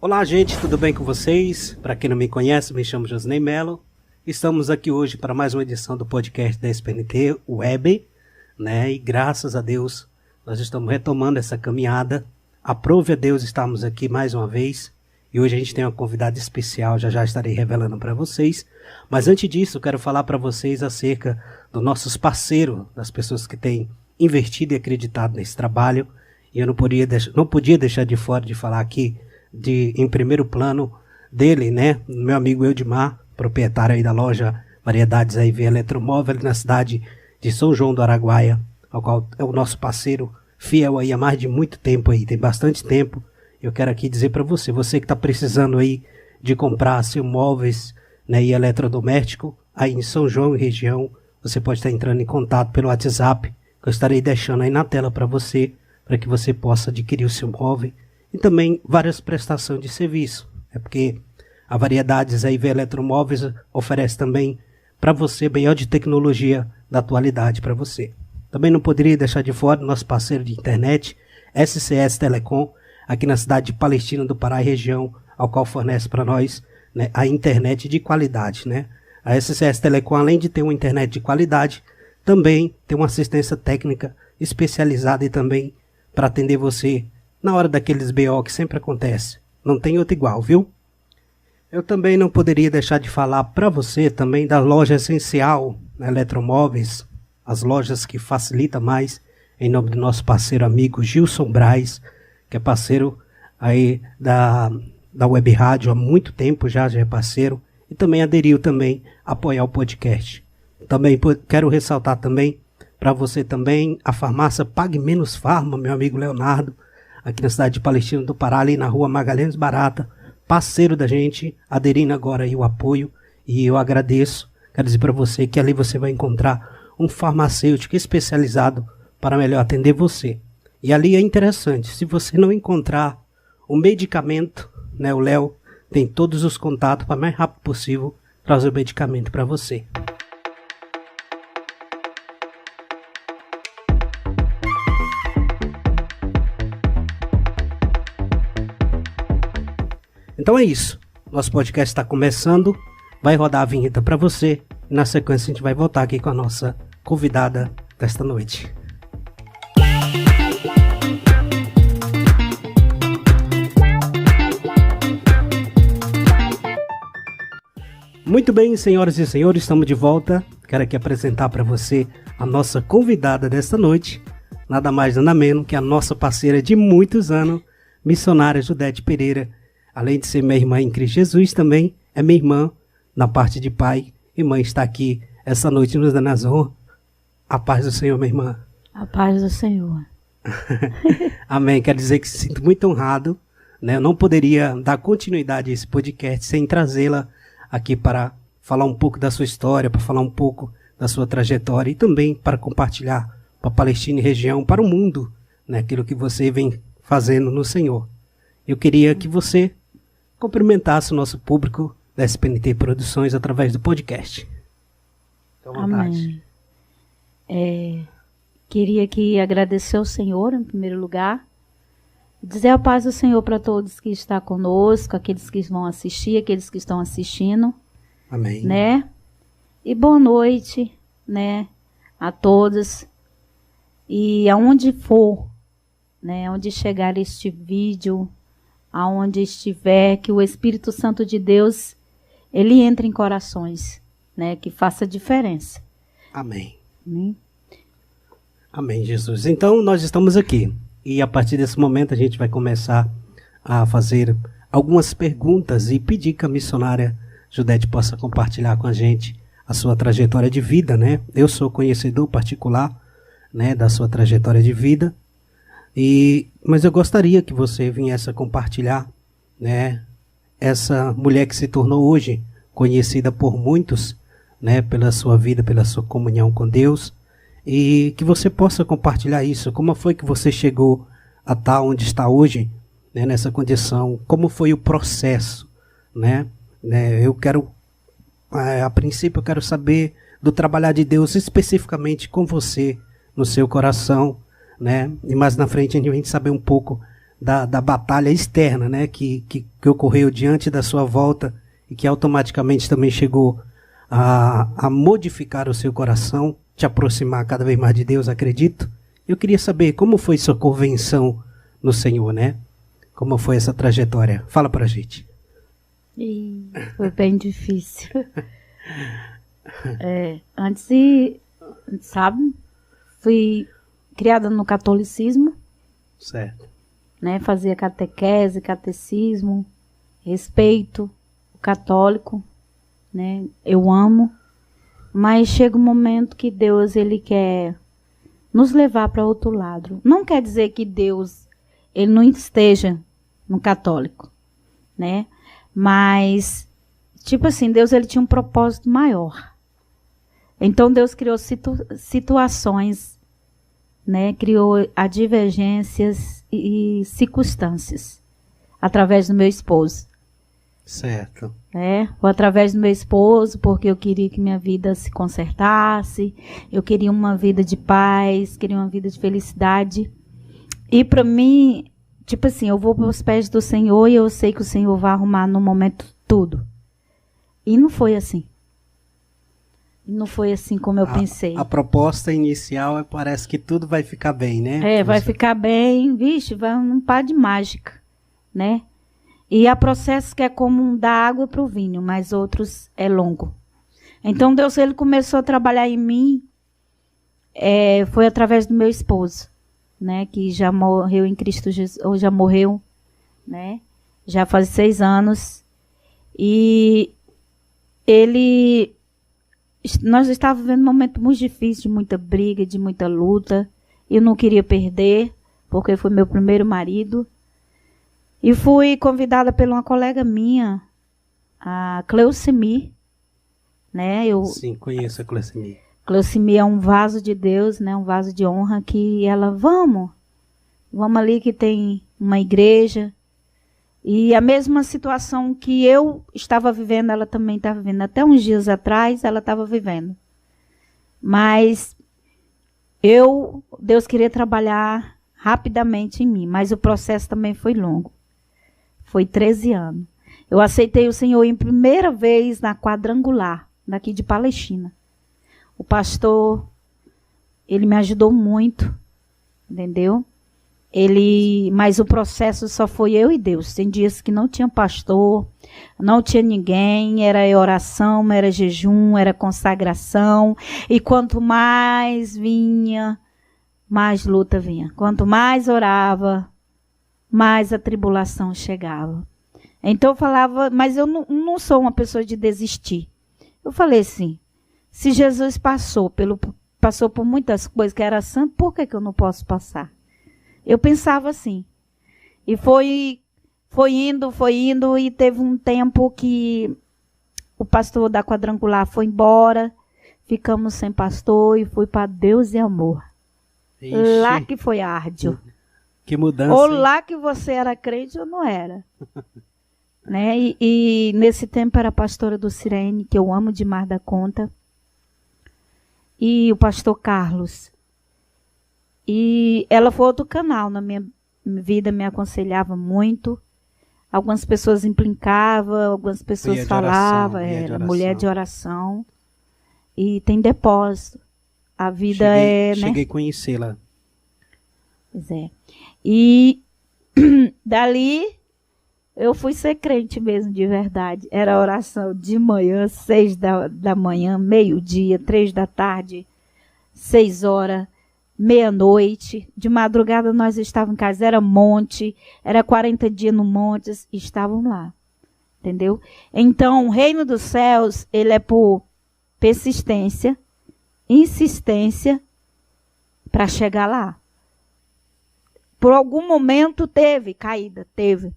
Olá, gente, tudo bem com vocês? Para quem não me conhece, me chamo Josnei Melo. Estamos aqui hoje para mais uma edição do podcast da SPNT Web, né? E graças a Deus nós estamos retomando essa caminhada. Aprove a Deus estarmos aqui mais uma vez. E hoje a gente tem uma convidada especial, já estarei revelando para vocês. Mas antes disso, eu quero falar para vocês acerca dos nossos parceiros, das pessoas que têm investido e acreditado nesse trabalho. E eu não podia deixar de fora de falar aqui em primeiro plano dele, né? Meu amigo Eudimar, proprietário aí da loja Variedades AIV Eletromóvel na cidade de São João do Araguaia, ao qual é o nosso parceiro fiel aí há mais de muito tempo aí, tem bastante tempo. Eu quero aqui dizer para você que está precisando aí de comprar seus móveis, né, e eletrodoméstico aí em São João e região, você pode estar entrando em contato pelo WhatsApp, que eu estarei deixando aí na tela para que você possa adquirir o seu móvel. E também várias prestações de serviço. É porque a Variedades AIV Eletromóveis oferece também para você melhor de tecnologia da atualidade para você. Também não poderia deixar de fora o nosso parceiro de internet, SCS Telecom, aqui na cidade de Palestina do Pará e região, ao qual fornece para nós, né, a internet de qualidade. Né? A SCS Telecom, além de ter uma internet de qualidade, também tem uma assistência técnica especializada e também para atender você na hora daqueles BO que sempre acontece. Não tem outro igual, viu? Eu também não poderia deixar de falar para você também da loja Essencial Eletromóveis, as lojas que facilitam mais, em nome do nosso parceiro amigo Gilson Braz, que é parceiro aí da Web Rádio há muito tempo já é parceiro, e também aderiu também a apoiar o podcast. Também quero ressaltar também para você também a farmácia Pague Menos Farma, meu amigo Leonardo, aqui na cidade de Palestina do Pará, ali na rua Magalhães Barata, parceiro da gente, aderindo agora aí o apoio, e eu agradeço. Quero dizer para você que ali você vai encontrar um farmacêutico especializado para melhor atender você. E ali é interessante, se você não encontrar o medicamento, né, o Léo tem todos os contatos para mais rápido possível trazer o medicamento para você. Então é isso, nosso podcast está começando, vai rodar a vinheta para você e na sequência a gente vai voltar aqui com a nossa convidada desta noite. Muito bem, senhoras e senhores, estamos de volta. Quero aqui apresentar para você a nossa convidada desta noite, nada mais nada menos que a nossa parceira de muitos anos, missionária Judete Pereira. Além de ser minha irmã em Cristo Jesus, também é minha irmã na parte de pai e mãe. Está aqui essa noite nos dando as honras. A paz do Senhor, minha irmã. A paz do Senhor. Amém. Quero dizer que se sinto muito honrado, né? Eu não poderia dar continuidade a esse podcast sem trazê-la aqui para falar um pouco da sua história, para falar um pouco da sua trajetória e também para compartilhar para a Palestina e região, para o mundo, né? Aquilo que você vem fazendo no Senhor. Eu queria que você cumprimentasse o nosso público da SPNT Produções através do podcast. Então, à vontade. Amém. Queria aqui agradecer ao Senhor, em primeiro lugar, dizer a paz do Senhor para todos que estão conosco, aqueles que vão assistir, aqueles que estão assistindo. Amém. Né? E boa noite, né, a todos. E aonde for, né, onde chegar este vídeo, aonde estiver, que o Espírito Santo de Deus, ele entre em corações, né, que faça diferença. Amém. Amém, Jesus. Então, nós estamos aqui. E a partir desse momento, a gente vai começar a fazer algumas perguntas e pedir que a missionária Judete possa compartilhar com a gente a sua trajetória de vida, né? Eu sou conhecedor particular, né, da sua trajetória de vida. Mas eu gostaria que você viesse a compartilhar, né, essa mulher que se tornou hoje conhecida por muitos, né, pela sua vida, pela sua comunhão com Deus, e que você possa compartilhar isso. Como foi que você chegou a estar onde está hoje, né, nessa condição? Como foi o processo, né? Eu quero, a princípio, eu quero saber do trabalhar de Deus especificamente com você, no seu coração, né? E mais na frente a gente saber um pouco da batalha externa, né, que ocorreu diante da sua volta e que automaticamente também chegou a modificar o seu coração, te aproximar cada vez mais de Deus, acredito. Eu queria saber como foi sua convenção no Senhor, né? Como foi essa trajetória? Fala pra gente. Foi bem difícil. Antes, sabe, fui criada no catolicismo. Certo. Né, fazia catequese, catecismo, respeito o católico, né? Eu amo, mas chega um momento que Deus ele quer nos levar para outro lado. Não quer dizer que Deus ele não esteja no católico, né? Mas tipo assim, Deus ele tinha um propósito maior. Então Deus criou situações, né? Criou divergências e circunstâncias através do meu esposo. Certo. Foi através do meu esposo, porque eu queria que minha vida se consertasse, eu queria uma vida de paz, queria uma vida de felicidade. E para mim, tipo assim, eu vou para os pés do Senhor e eu sei que o Senhor vai arrumar no momento tudo. E não foi assim. Não foi assim como eu pensei. A proposta inicial parece que tudo vai ficar bem, né? Vai ficar bem. Vixe, vai um par de mágica, né? E há processos que é comum da água para o vinho, mas outros é longo. Então Deus ele começou a trabalhar em mim, foi através do meu esposo, né? Que já morreu em Cristo Jesus, ou já morreu, né? Já faz 6 anos. E nós estávamos vivendo um momento muito difícil, de muita briga, de muita luta. Eu não queria perder, porque foi meu primeiro marido. E fui convidada por uma colega minha, a Cleucimir, né? Sim, conheço a Cleucimir. Cleucimir é um vaso de Deus, né? Um vaso de honra que ela, vamos ali que tem uma igreja. E a mesma situação que eu estava vivendo, ela também estava vivendo. Até uns dias atrás, ela estava vivendo. Mas Deus queria trabalhar rapidamente em mim, mas o processo também foi longo. Foi 13 anos. Eu aceitei o Senhor em primeira vez na quadrangular, daqui de Palestina. O pastor, ele me ajudou muito, entendeu? Mas o processo só foi eu e Deus. Tem dias que não tinha pastor, não tinha ninguém, era oração, era jejum, era consagração. E quanto mais vinha, mais luta vinha. Quanto mais orava, mais a tribulação chegava. Então eu falava, mas eu não sou uma pessoa de desistir. Eu falei assim, se Jesus passou por muitas coisas que era santo, por que eu não posso passar? Eu pensava assim. E foi indo, e teve um tempo que o pastor da quadrangular foi embora, ficamos sem pastor e fui para Deus e Amor. Ixi. Lá que foi árduo. Que mudança. Ou lá que você era crente ou não era. Né? E nesse tempo era a pastora do Sirene, que eu amo demais da conta. E o pastor Carlos. E ela foi outro canal na minha vida, me aconselhava muito. Algumas pessoas implicavam, algumas pessoas falavam, era mulher de oração. E tem depósito. A vida Cheguei a conhecê-la. Pois é. E dali eu fui ser crente mesmo, de verdade. Era oração de manhã, 6 da manhã, meio-dia, 3 da tarde, 6 horas. Meia-noite, de madrugada nós estávamos em casa, era monte, era 40 dias no monte, estavam lá, entendeu? Então, o reino dos céus, ele é por persistência, insistência, para chegar lá. Por algum momento teve caída, teve.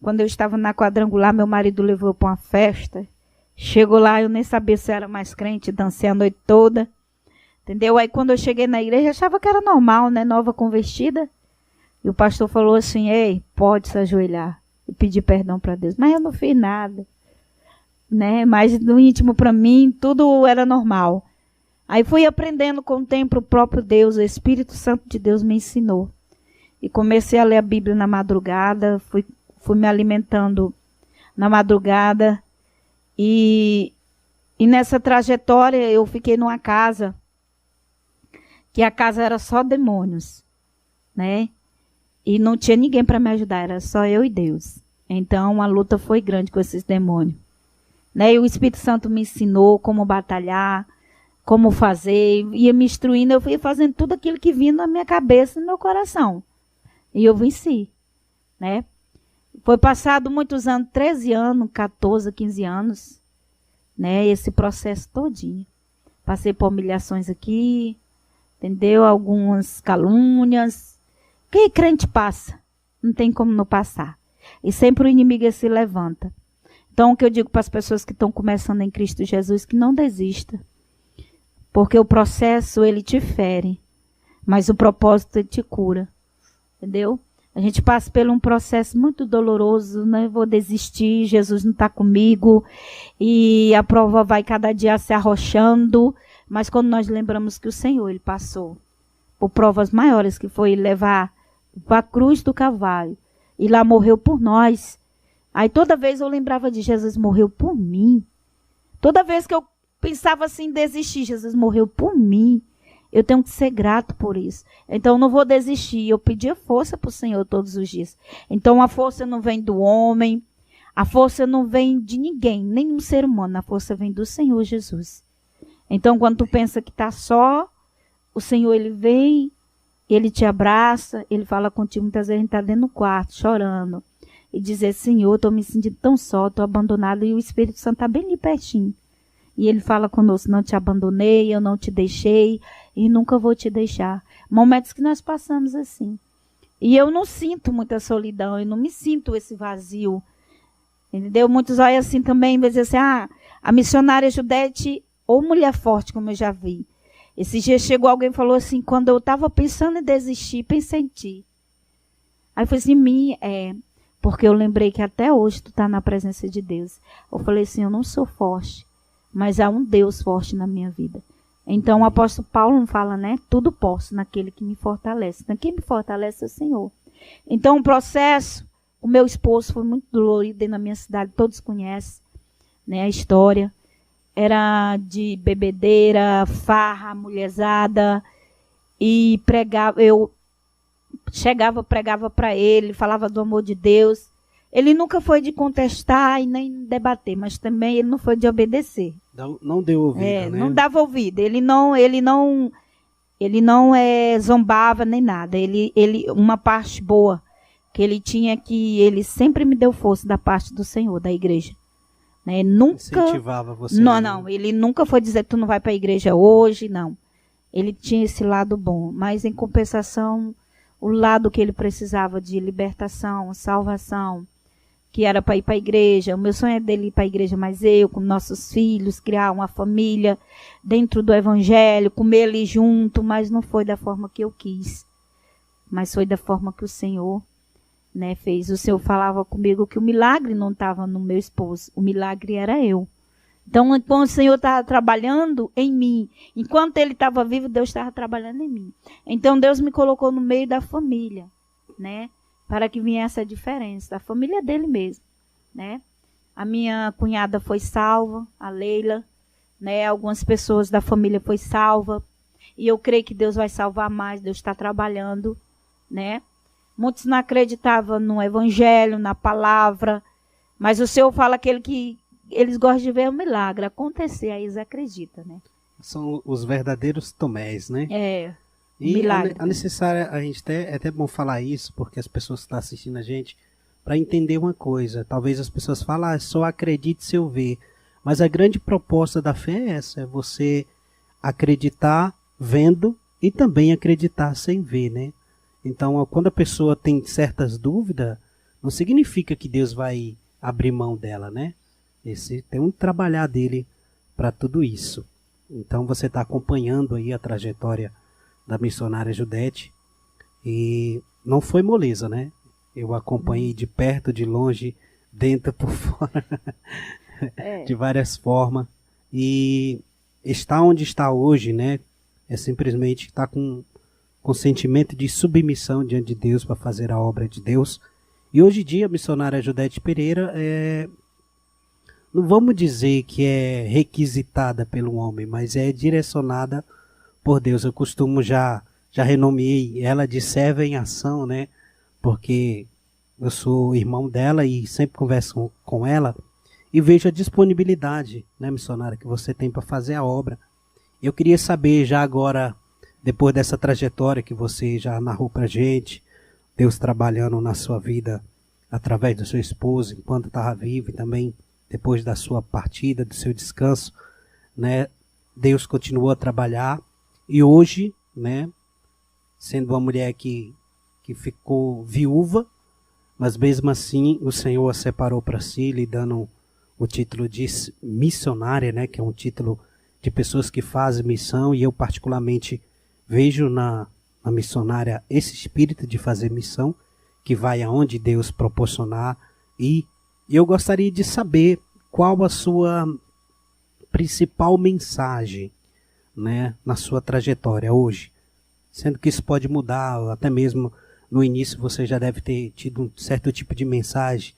Quando eu estava na quadrangular, meu marido levou para uma festa, chegou lá, eu nem sabia se era mais crente, dancei a noite toda. Entendeu? Aí quando eu cheguei na igreja, achava que era normal, né? Nova convertida. E o pastor falou assim, ei, pode se ajoelhar e pedir perdão para Deus. Mas eu não fiz nada. Né? Mas no íntimo para mim, tudo era normal. Aí fui aprendendo com o tempo, o próprio Deus, o Espírito Santo de Deus me ensinou. e comecei a ler a Bíblia na madrugada, fui me alimentando na madrugada, e nessa trajetória eu fiquei numa casa, que a casa era só demônios, né? E não tinha ninguém para me ajudar, era só eu e Deus. Então a luta foi grande com esses demônios, né? E o Espírito Santo me ensinou como batalhar, como fazer, ia me instruindo, eu fui fazendo tudo aquilo que vinha na minha cabeça e no meu coração. E eu venci, né? Foi passado muitos anos, 13 anos, 14, 15 anos, né? Esse processo todinho. Passei por humilhações aqui, entendeu? Algumas calúnias. Que crente passa? Não tem como não passar. E sempre o inimigo se levanta. Então, o que eu digo para as pessoas que estão começando em Cristo Jesus, que não desista. Porque o processo, ele te fere. Mas o propósito, ele te cura. Entendeu? A gente passa por um processo muito doloroso, né? Vou desistir, Jesus não está comigo. E a prova vai cada dia se arrochando. Mas quando nós lembramos que o Senhor, ele passou por provas maiores, que foi levar para a cruz do Calvário. E lá morreu por nós. Aí toda vez eu lembrava de Jesus morreu por mim. Toda vez que eu pensava assim, desistir, Jesus morreu por mim. Eu tenho que ser grato por isso. Então, eu não vou desistir. Eu pedia força para o Senhor todos os dias. Então, a força não vem do homem. A força não vem de ninguém, nenhum ser humano. A força vem do Senhor Jesus. Então, quando tu pensa que está só, o Senhor, ele vem, ele te abraça, ele fala contigo. Muitas vezes a gente está dentro do quarto, chorando. E dizer, Senhor, estou me sentindo tão só, estou abandonado. E o Espírito Santo está bem ali pertinho. E ele fala conosco, não te abandonei, eu não te deixei e nunca vou te deixar. Momentos que nós passamos assim. E eu não sinto muita solidão, eu não me sinto esse vazio. Entendeu? Muitos olham assim também, vai dizer assim, a missionária Judete, ou mulher forte, como eu já vi. Esse dia chegou alguém e falou assim, quando eu estava pensando em desistir, pensei em ti. Aí eu falei assim, porque eu lembrei que até hoje tu está na presença de Deus. Eu falei assim, eu não sou forte. Mas há um Deus forte na minha vida. Então o apóstolo Paulo não fala, né? Tudo posso naquele que me fortalece. Então quem me fortalece é o Senhor. Então o processo, o meu esposo foi muito dolorido dentro da minha cidade. Todos conhecem, né, a história. Era de bebedeira, farra, mulherzada. E eu chegava, pregava para ele, falava do amor de Deus. Ele nunca foi de contestar e nem debater, mas também ele não foi de obedecer. Não deu ouvido, né? Não dava ouvido. Ele não zombava nem nada. Uma parte boa que ele tinha, que ele sempre me deu força da parte do Senhor, da igreja. Né? Nunca incentivava você. Não. Ele nunca foi dizer, tu não vai para a igreja hoje, não. Ele tinha esse lado bom, mas em compensação, o lado que ele precisava de libertação, salvação, que era para ir para a igreja. O meu sonho é dele ir para a igreja, mas eu, com nossos filhos, criar uma família dentro do evangelho, comer ali junto, mas não foi da forma que eu quis. Mas foi da forma que o Senhor, né, fez. O Senhor falava comigo que o milagre não estava no meu esposo, o milagre era eu. Então, enquanto o Senhor estava trabalhando em mim, enquanto ele estava vivo, Deus estava trabalhando em mim. Então, Deus me colocou no meio da família, né? Para que viesse a diferença, da família dele mesmo, né? A minha cunhada foi salva, a Leila, né? Algumas pessoas da família foi salva. E eu creio que Deus vai salvar mais, Deus está trabalhando, né? Muitos não acreditavam no evangelho, na palavra, mas o Senhor fala aquele que eles gostam de ver o milagre acontecer, aí eles acreditam, né? São os verdadeiros Tomés, né? E milagre. a necessária, é até bom falar isso, porque as pessoas que estão assistindo a gente, para entender uma coisa, talvez as pessoas falem, só acredite se eu ver. Mas a grande proposta da fé é essa, é você acreditar vendo e também acreditar sem ver, né? Então, quando a pessoa tem certas dúvidas, não significa que Deus vai abrir mão dela, né? Tem um trabalhar dele para tudo isso. Então, você está acompanhando aí a trajetória da missionária Judete, e não foi moleza, né? Eu acompanhei de perto, de longe, dentro, por fora, de várias formas, e está onde está hoje, né? É simplesmente estar com com sentimento de submissão diante de Deus para fazer a obra de Deus. E hoje em dia a missionária Judete Pereira não vamos dizer que é requisitada pelo homem, mas é direcionada por Deus. Eu costumo já renomeei ela de serva em ação, né? Porque eu sou irmão dela e sempre converso com ela e vejo a disponibilidade, né, missionária, que você tem para fazer a obra. Eu queria saber já agora, depois dessa trajetória que você já narrou para gente, Deus trabalhando na sua vida através do seu esposo enquanto estava vivo e também depois da sua partida, do seu descanso, né? Deus continuou a trabalhar e hoje, né, sendo uma mulher que ficou viúva, mas mesmo assim o Senhor a separou para si, lhe dando o título de missionária, né, que é um título de pessoas que fazem missão, e eu particularmente vejo na missionária esse espírito de fazer missão, que vai aonde Deus proporcionar, e eu gostaria de saber qual a sua principal mensagem, né, na sua trajetória hoje, sendo que isso pode mudar, até mesmo no início você já deve ter tido um certo tipo de mensagem,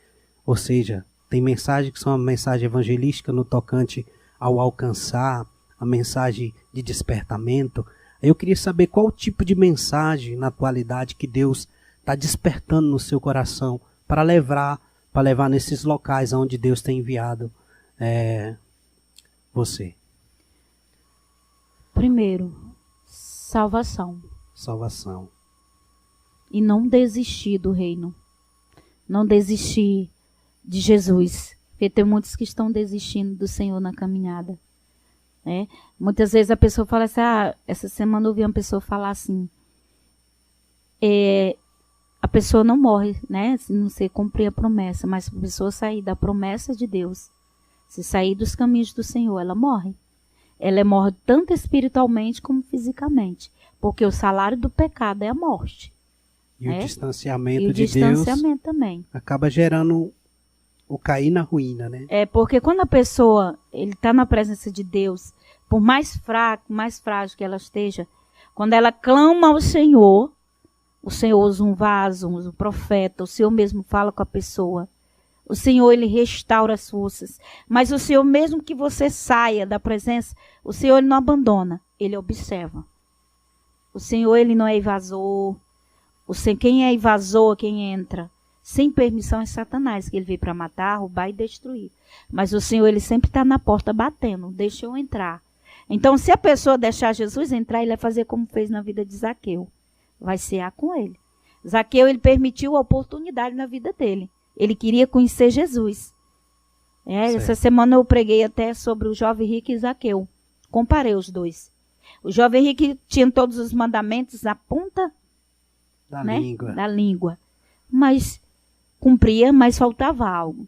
ou seja, tem mensagens que são uma mensagem evangelística no tocante ao alcançar, a mensagem de despertamento. Eu queria saber qual tipo de mensagem na atualidade que Deus está despertando no seu coração para levar nesses locais onde Deus tem enviado você. Primeiro, salvação. Salvação. E não desistir do reino. Não desistir de Jesus. Porque tem muitos que estão desistindo do Senhor na caminhada. Né? Muitas vezes a pessoa fala assim, essa semana eu ouvi uma pessoa falar assim, a pessoa não morre, né? Se não se cumprir a promessa, mas se a pessoa sair da promessa de Deus, se sair dos caminhos do Senhor, ela morre. Ela morre tanto espiritualmente como fisicamente. Porque o salário do pecado é a morte. E o distanciamento e o de distanciamento Deus também. Acaba gerando o cair na ruína, né? Porque quando a pessoa está na presença de Deus, por mais fraco, mais frágil que ela esteja, quando ela clama ao Senhor, o Senhor usa um vaso, usa um profeta, o Senhor mesmo fala com a pessoa. O Senhor, Ele restaura as forças. Mas o Senhor, mesmo que você saia da presença, o Senhor, Ele não abandona, Ele observa. O Senhor, Ele não é invasor. Quem é invasor, quem entra sem permissão é Satanás, que ele veio para matar, roubar e destruir. Mas o Senhor, Ele sempre está na porta batendo, deixa eu entrar. Então, se a pessoa deixar Jesus entrar, ele vai fazer como fez na vida de Zaqueu. Vai cear com ele. Zaqueu, ele permitiu a oportunidade na vida dele. Ele queria conhecer Jesus. Essa semana eu preguei até sobre o jovem rico e Zaqueu. Comparei os dois. O jovem rico tinha todos os mandamentos na ponta da língua. Mas cumpria, mas faltava algo.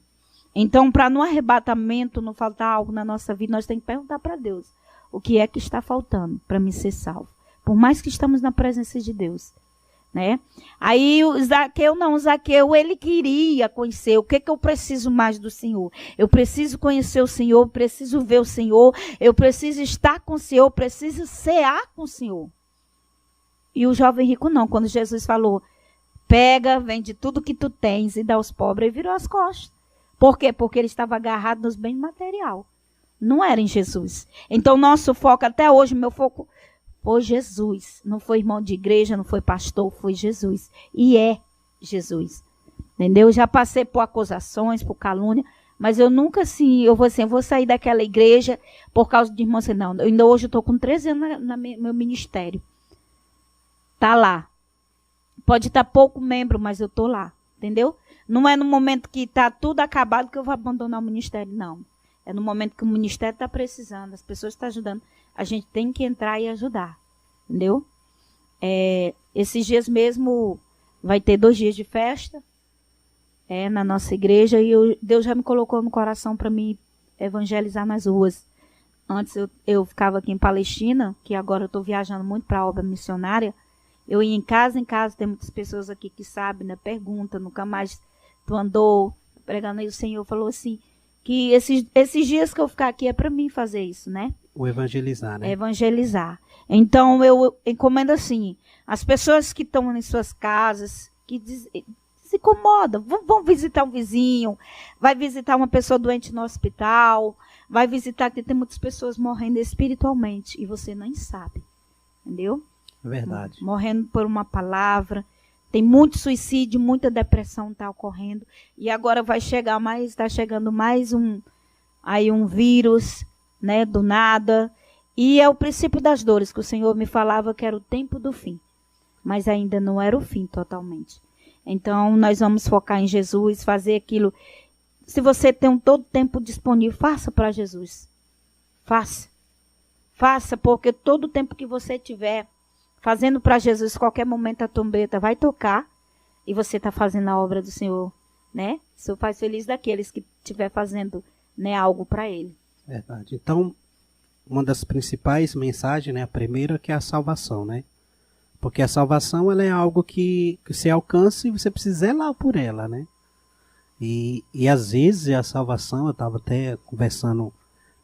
Então, para no arrebatamento não faltar algo na nossa vida, nós temos que perguntar para Deus o que é que está faltando para me ser salvo. Por mais que estamos na presença de Deus. Né? Aí o Zaqueu, ele queria conhecer o que eu preciso mais do Senhor. Eu preciso conhecer o Senhor, eu preciso ver o Senhor, eu preciso estar com o Senhor, eu preciso cear com o Senhor. E o jovem rico não, quando Jesus falou, pega, vende tudo que tu tens e dá aos pobres, ele virou as costas. Por quê? Porque ele estava agarrado nos bens material. Não era em Jesus. Então nosso foco, até hoje, meu foco foi Jesus. Não foi irmão de igreja, não foi pastor, foi Jesus. E é Jesus. Entendeu? Eu já passei por acusações, por calúnia, mas eu nunca eu vou sair daquela igreja por causa de irmão. Não, ainda hoje eu estou com 13 anos no meu ministério. Tá lá. Pode estar pouco membro, mas eu estou lá. Entendeu? Não é no momento que está tudo acabado que eu vou abandonar o ministério, não. É no momento que o ministério está precisando, as pessoas estão ajudando. A gente tem que entrar e ajudar. Entendeu? Esses dias mesmo vai ter 2 dias de festa na nossa igreja. E Deus já me colocou no coração para me evangelizar nas ruas. Antes eu ficava aqui em Palestina, que agora eu estou viajando muito para a obra missionária. Eu ia em casa, tem muitas pessoas aqui que sabem, né? Pergunta, nunca mais tu andou pregando. Aí o Senhor falou assim, que esses dias que eu ficar aqui é para mim fazer isso, né? O evangelizar, né? Evangelizar. Então, eu encomendo assim, as pessoas que estão em suas casas, que se incomodam, vão visitar um vizinho, vai visitar uma pessoa doente no hospital, vai visitar, que tem muitas pessoas morrendo espiritualmente, e você nem sabe, entendeu? Verdade. Morrendo por uma palavra, tem muito suicídio, muita depressão está ocorrendo, e agora está chegando mais um vírus, né, do nada, e é o princípio das dores, que o Senhor me falava que era o tempo do fim, mas ainda não era o fim totalmente. Então, nós vamos focar em Jesus, fazer aquilo. Se você tem todo o tempo disponível, faça para Jesus. Faça. Faça, porque todo o tempo que você tiver fazendo para Jesus, qualquer momento a trombeta vai tocar e você está fazendo a obra do Senhor, né? O Senhor faz feliz daqueles que estiver fazendo, né, algo para Ele. Verdade. Então, uma das principais mensagens, né, a primeira, que é a salvação, né? Porque a salvação, ela é algo que você alcança e você precisa zelar por ela, né? E às vezes a salvação, eu estava até conversando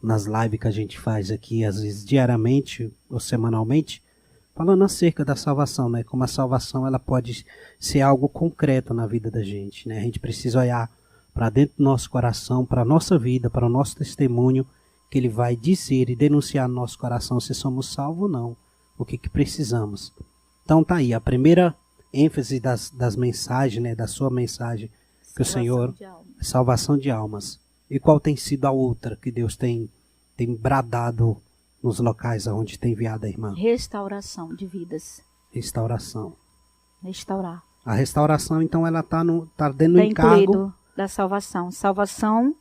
nas lives que a gente faz aqui, às vezes diariamente ou semanalmente, falando acerca da salvação, né? Como a salvação, ela pode ser algo concreto na vida da gente, né? A gente precisa olhar para dentro do nosso coração, para a nossa vida, para o nosso testemunho, que ele vai dizer e denunciar no nosso coração se somos salvos ou não, o que precisamos. Então tá aí, a primeira ênfase das mensagens, né, da sua mensagem, que o Senhor, salvação de almas. E qual tem sido a outra que Deus tem bradado nos locais onde tem enviado a irmã? Restauração de vidas. Restauração. Restaurar. A restauração, então, ela tá dentro do encargo. Incluído da salvação. Salvação,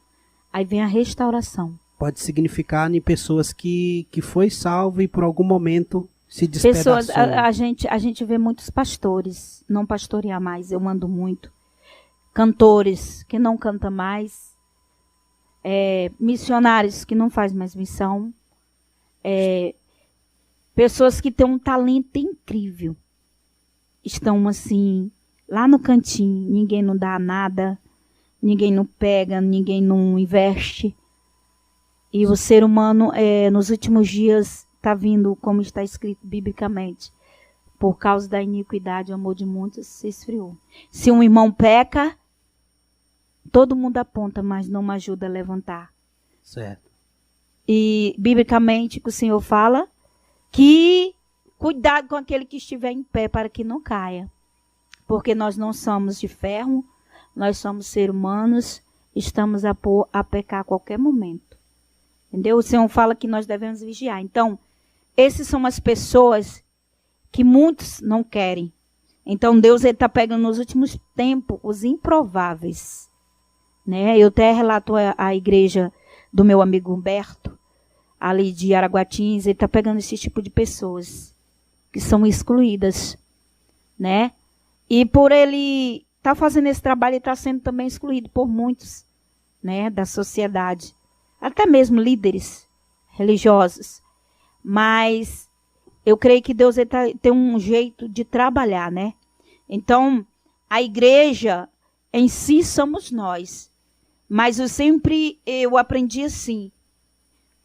aí vem a restauração. Pode significar em pessoas que foi salvo e por algum momento se despedaçou. Pessoas, a gente vê muitos pastores, não pastorear mais, eu mando muito. Cantores que não cantam mais. Missionários que não fazem mais missão. Pessoas que têm um talento incrível. Estão assim, lá no cantinho, ninguém não dá nada, ninguém não pega, ninguém não investe. E o ser humano, nos últimos dias, está vindo, como está escrito biblicamente, por causa da iniquidade, o amor de muitos se esfriou. Se um irmão peca, todo mundo aponta, mas não me ajuda a levantar. Certo. E, biblicamente, o Senhor fala que cuidado com aquele que estiver em pé para que não caia. Porque nós não somos de ferro, nós somos seres humanos, estamos a pecar a qualquer momento. Entendeu? O Senhor fala que nós devemos vigiar. Então, essas são as pessoas que muitos não querem. Então, Deus está pegando nos últimos tempos os improváveis. Né? Eu até relato a igreja do meu amigo Humberto, ali de Araguatins, ele está pegando esse tipo de pessoas que são excluídas. Né? E por ele estar fazendo esse trabalho, ele está sendo também excluído por muitos, né, da sociedade. Até mesmo líderes religiosos. Mas eu creio que Deus tem um jeito de trabalhar, né? Então, a igreja em si somos nós. Mas eu aprendi assim.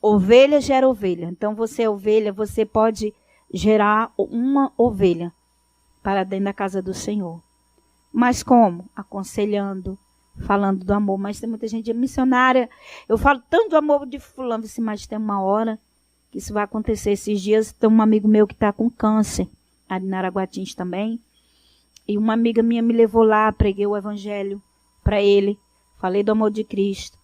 Ovelha gera ovelha. Então, você é ovelha, você pode gerar uma ovelha para dentro da casa do Senhor. Mas como? Aconselhando, falando do amor. Mas tem muita gente missionária. Eu falo tanto do amor de fulano, mas tem uma hora que isso vai acontecer. Esses dias tem um amigo meu que está com câncer, ali na Araguatins também. E uma amiga minha me levou lá, preguei o evangelho para ele. Falei do amor de Cristo.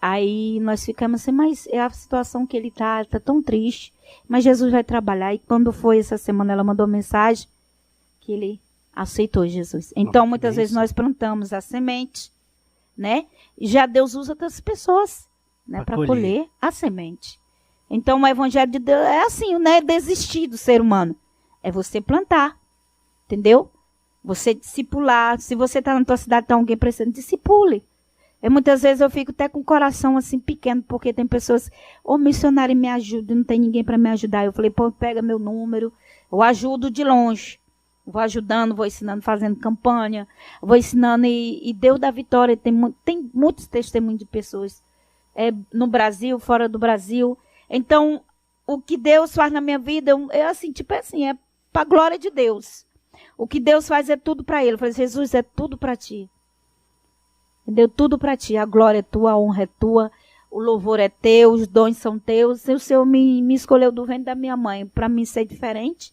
Aí nós ficamos assim, mas é a situação que ele está tão triste. Mas Jesus vai trabalhar. E quando foi essa semana, ela mandou mensagem que ele aceitou Jesus. Então, muitas vezes nós plantamos a semente, né? E já Deus usa outras pessoas, né, para colher a semente. Então, o evangelho de Deus é assim, não é desistir do ser humano. É você plantar, entendeu? Você discipular. Se você está na tua cidade, está alguém precisando, discipule. Muitas vezes eu fico até com o coração assim pequeno, porque tem pessoas, missionário me ajuda, não tem ninguém para me ajudar. Eu falei, pega meu número, eu ajudo de longe. Vou ajudando, vou ensinando, fazendo campanha, vou ensinando e Deus dá vitória. Tem muitos testemunhos de pessoas no Brasil, fora do Brasil. Então, o que Deus faz na minha vida, é assim, tipo assim, é para a glória de Deus. O que Deus faz é tudo para Ele. Eu falei, Jesus, é tudo para Ti. Entendeu? Tudo para Ti. A glória é Tua, a honra é Tua, o louvor é Teu, os dons são Teus. O Senhor me escolheu do ventre da minha mãe para mim ser diferente.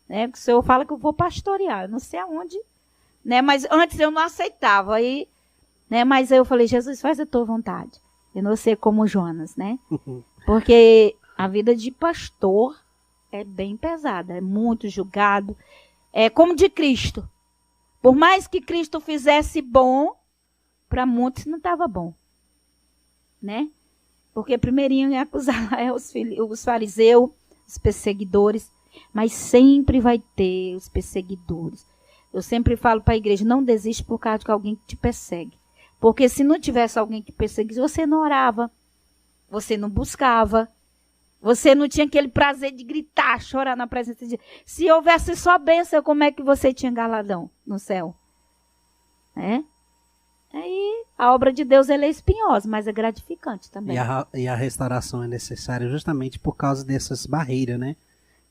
Né? O Senhor fala que eu vou pastorear, eu não sei aonde. Né? Mas antes eu não aceitava. Aí, né? Mas eu falei, Jesus, faz a Tua vontade. Eu não sei como Jonas, né? Porque a vida de pastor é bem pesada, é muito julgado. É como de Cristo. Por mais que Cristo fizesse bom, para muitos não estava bom. Né? Porque primeirinho ia acusar os fariseus, os perseguidores. Mas sempre vai ter os perseguidores. Eu sempre falo para a igreja, não desiste por causa de alguém que te persegue. Porque se não tivesse alguém que perseguisse, você não orava, você não buscava, você não tinha aquele prazer de gritar, chorar na presença de Deus. Se houvesse só bênção, como é que você tinha galardão no céu? É? Aí a obra de Deus ela é espinhosa, mas é gratificante também. E a restauração é necessária justamente por causa dessas barreiras, né?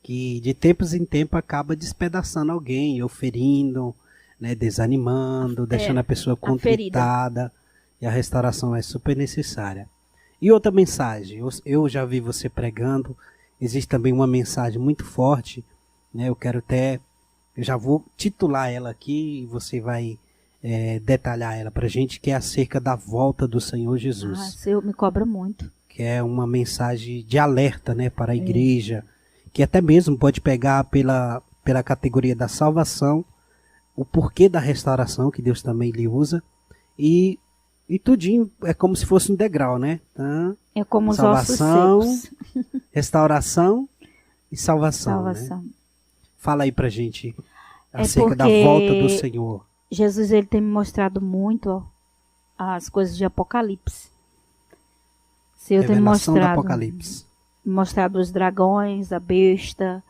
Que de tempos em tempos acaba despedaçando alguém, ou ferindo, né? Desanimando, deixando a pessoa contritada. E a restauração é super necessária. E outra mensagem, eu já vi você pregando, existe também uma mensagem muito forte, né? Eu já vou titular ela aqui e você vai detalhar ela pra gente, que é acerca da volta do Senhor Jesus. Senhor me cobra muito. Que é uma mensagem de alerta, né, para a igreja, que até mesmo pode pegar pela categoria da salvação, o porquê da restauração, que Deus também lhe usa, e tudinho é como se fosse um degrau, né? Então, é como salvação, os ossos secos. Restauração e salvação. Né? Fala aí pra gente acerca da volta do Senhor. Jesus ele tem me mostrado muito as coisas de Apocalipse. Senhor tem mostrado os dragões, a besta,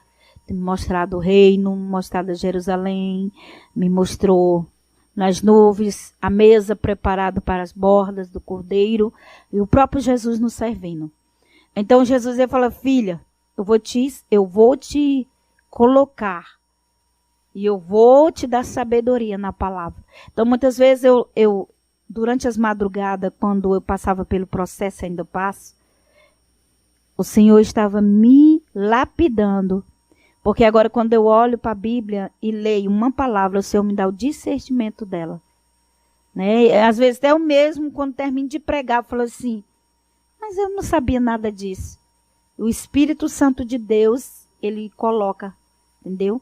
tem me mostrado o reino, mostrado Jerusalém, me mostrou nas nuvens, a mesa preparada para as bordas do cordeiro e o próprio Jesus nos servindo. Então Jesus ele fala, filha, eu vou te colocar e eu vou te dar sabedoria na palavra. Então muitas vezes eu durante as madrugadas, quando eu passava pelo processo, ainda passo, o Senhor estava me lapidando. Porque agora quando eu olho para a Bíblia e leio uma palavra, o Senhor me dá o discernimento dela. Né? Às vezes até eu mesmo, quando termino de pregar, eu falo assim, mas eu não sabia nada disso. O Espírito Santo de Deus, ele coloca, entendeu?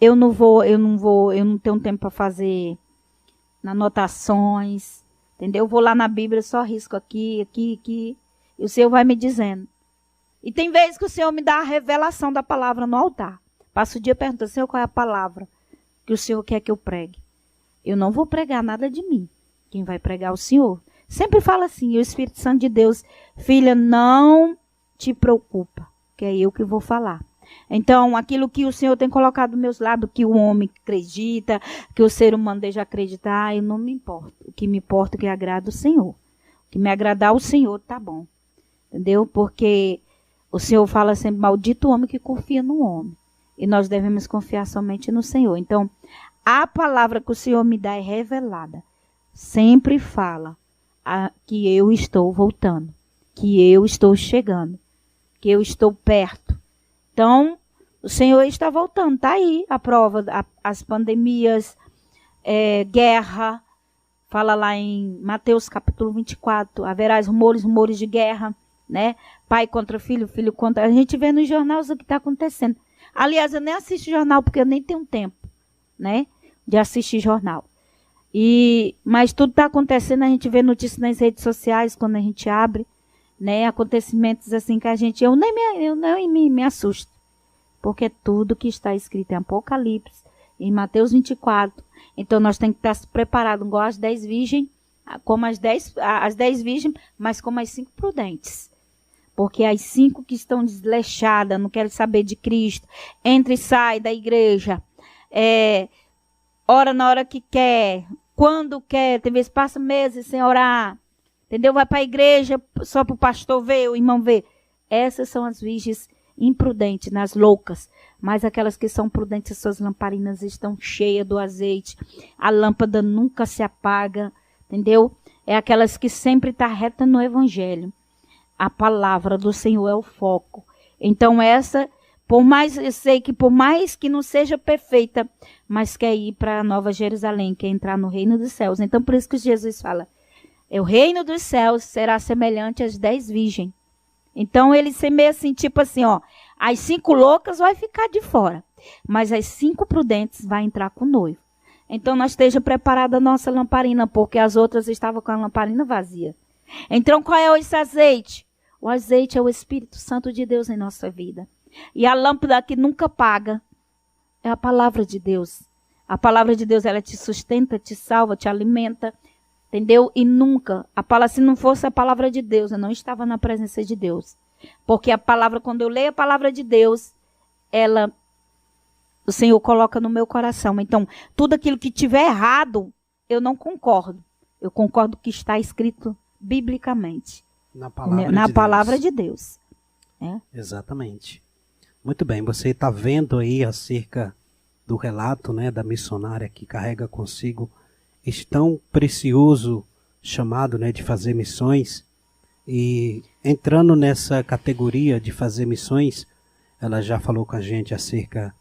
Eu não tenho tempo para fazer anotações, entendeu? Eu vou lá na Bíblia, só risco aqui, e o Senhor vai me dizendo. E tem vezes que o Senhor me dá a revelação da palavra no altar. Passo o dia perguntando, Senhor, qual é a palavra que o Senhor quer que eu pregue? Eu não vou pregar nada de mim. Quem vai pregar é o Senhor. Sempre fala assim, o Espírito Santo de Deus, filha, não te preocupa, que é eu que vou falar. Então, aquilo que o Senhor tem colocado dos meus lados, que o homem acredita, que o ser humano deixa acreditar, eu não me importo. O que me importa é que agrada o Senhor. O que me agradar o Senhor, tá bom. Entendeu? Porque o Senhor fala sempre, maldito o homem que confia no homem. E nós devemos confiar somente no Senhor. Então, a palavra que o Senhor me dá é revelada. Sempre fala que eu estou voltando, que eu estou chegando, que eu estou perto. Então, o Senhor está voltando. Está aí a prova, as pandemias, guerra. Fala lá em Mateus capítulo 24, haverá rumores de guerra. Né? Pai contra filho, filho contra... A gente vê nos jornais o que está acontecendo. Aliás, eu nem assisto jornal porque eu nem tenho tempo, né, de assistir jornal. Mas tudo está acontecendo, a gente vê notícias nas redes sociais quando a gente abre, né, acontecimentos assim que eu nem me assusto. Porque tudo que está escrito em Apocalipse, em Mateus 24. Então nós temos que estar preparados igual as 10 virgens, como as 10 virgens, mas como as 5 prudentes. Porque as 5 que estão desleixadas, não querem saber de Cristo, entra e sai da igreja, ora na hora que quer, quando quer, tem vezes passa meses sem orar, entendeu? Vai para a igreja só para o pastor ver, o irmão ver. Essas são as virgens imprudentes, nas loucas. Mas aquelas que são prudentes, suas lamparinas estão cheias do azeite. A lâmpada nunca se apaga, entendeu? É aquelas que sempre estão reta no evangelho. A palavra do Senhor é o foco. Então essa, eu sei que por mais que não seja perfeita, mas quer ir para a Nova Jerusalém, quer entrar no reino dos céus. Então por isso que Jesus fala, o reino dos céus será semelhante às 10 virgens. Então ele semeia assim, tipo assim, ó, as 5 loucas vai ficar de fora, mas as 5 prudentes vai entrar com o noivo. Então nós esteja preparada a nossa lamparina, porque as outras estavam com a lamparina vazia. Então qual é esse azeite? O azeite é o Espírito Santo de Deus em nossa vida. E a lâmpada que nunca apaga é a palavra de Deus. A palavra de Deus, ela te sustenta, te salva, te alimenta, entendeu? E nunca, se não fosse a palavra de Deus, eu não estava na presença de Deus. Porque a palavra, quando eu leio a palavra de Deus, o Senhor coloca no meu coração. Então, tudo aquilo que tiver errado, eu não concordo. Eu concordo que está escrito biblicamente. Na palavra de Deus. Exatamente. Muito bem, você está vendo aí acerca do relato, né, da missionária que carrega consigo esse tão precioso chamado, né, de fazer missões. E entrando nessa categoria de fazer missões, ela já falou com a gente acerca,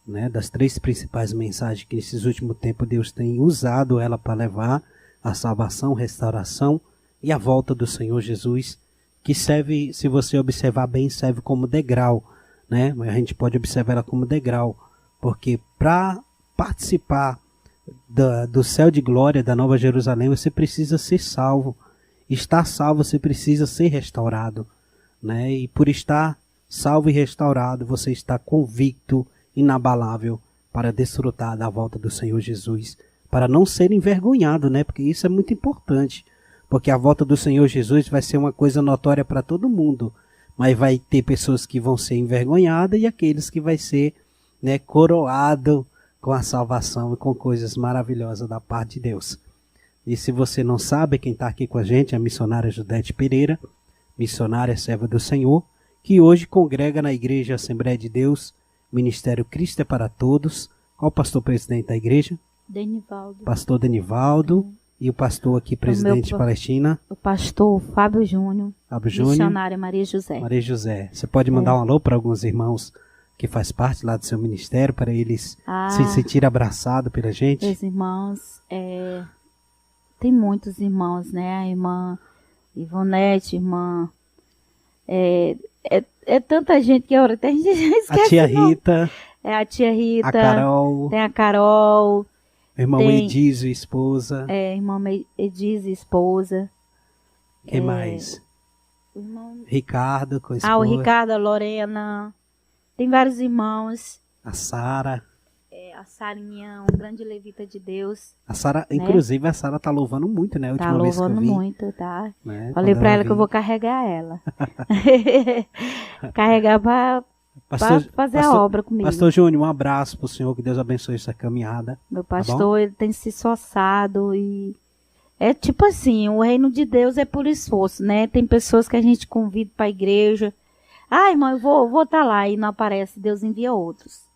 né, das 3 principais mensagens que nesses últimos tempos Deus tem usado ela para levar a salvação, restauração e a volta do Senhor Jesus, que serve, se você observar bem, serve como degrau, né? A gente pode observar ela como degrau, porque para participar do céu de glória da Nova Jerusalém, você precisa ser salvo. Estar salvo, você precisa ser restaurado, né? E por estar salvo e restaurado, você está convicto, inabalável, para desfrutar da volta do Senhor Jesus, para não ser envergonhado, né? Porque isso é muito importante, porque a volta do Senhor Jesus vai ser uma coisa notória para todo mundo, mas vai ter pessoas que vão ser envergonhadas e aqueles que vai ser, né, coroado com a salvação e com coisas maravilhosas da parte de Deus. E se você não sabe, quem está aqui com a gente é a missionária Judete Pereira, missionária serva do Senhor, que hoje congrega na Igreja Assembleia de Deus, Ministério Cristo é para Todos. Qual o pastor presidente da igreja? Denivaldo. Pastor Denivaldo. E o pastor aqui, presidente de Palestina? O pastor Fábio Júnior. Fábio Júnior. Missionária Maria José. Maria José. Você pode mandar um alô para alguns irmãos que faz parte lá do seu ministério, para eles se sentirem abraçados pela gente? Os irmãos, tem muitos irmãos, né? A irmã Ivonete, irmã... É tanta gente que até a gente esquece. A tia Rita. A tia Rita. A Carol. Tem a Carol. Irmão Edizio, esposa. Irmã Edizio, esposa. Quem mais? Ricardo, com a esposa. O Ricardo, a Lorena. Tem vários irmãos. A Sara. A Sarinha, um grande levita de Deus. A Sara, né? Inclusive, a Sara tá louvando muito, né? A última vez que eu vi. Tá louvando muito, tá? Né? Falei pra ela que eu vou carregar ela. Carregar pra fazer a obra comigo. Pastor Júnior, um abraço pro senhor, que Deus abençoe essa caminhada. Meu pastor, ele tem se esforçado e... É tipo assim, o reino de Deus é por esforço, né? Tem pessoas que a gente convida pra igreja. Irmão, eu vou tá lá, e não aparece, Deus envia outros.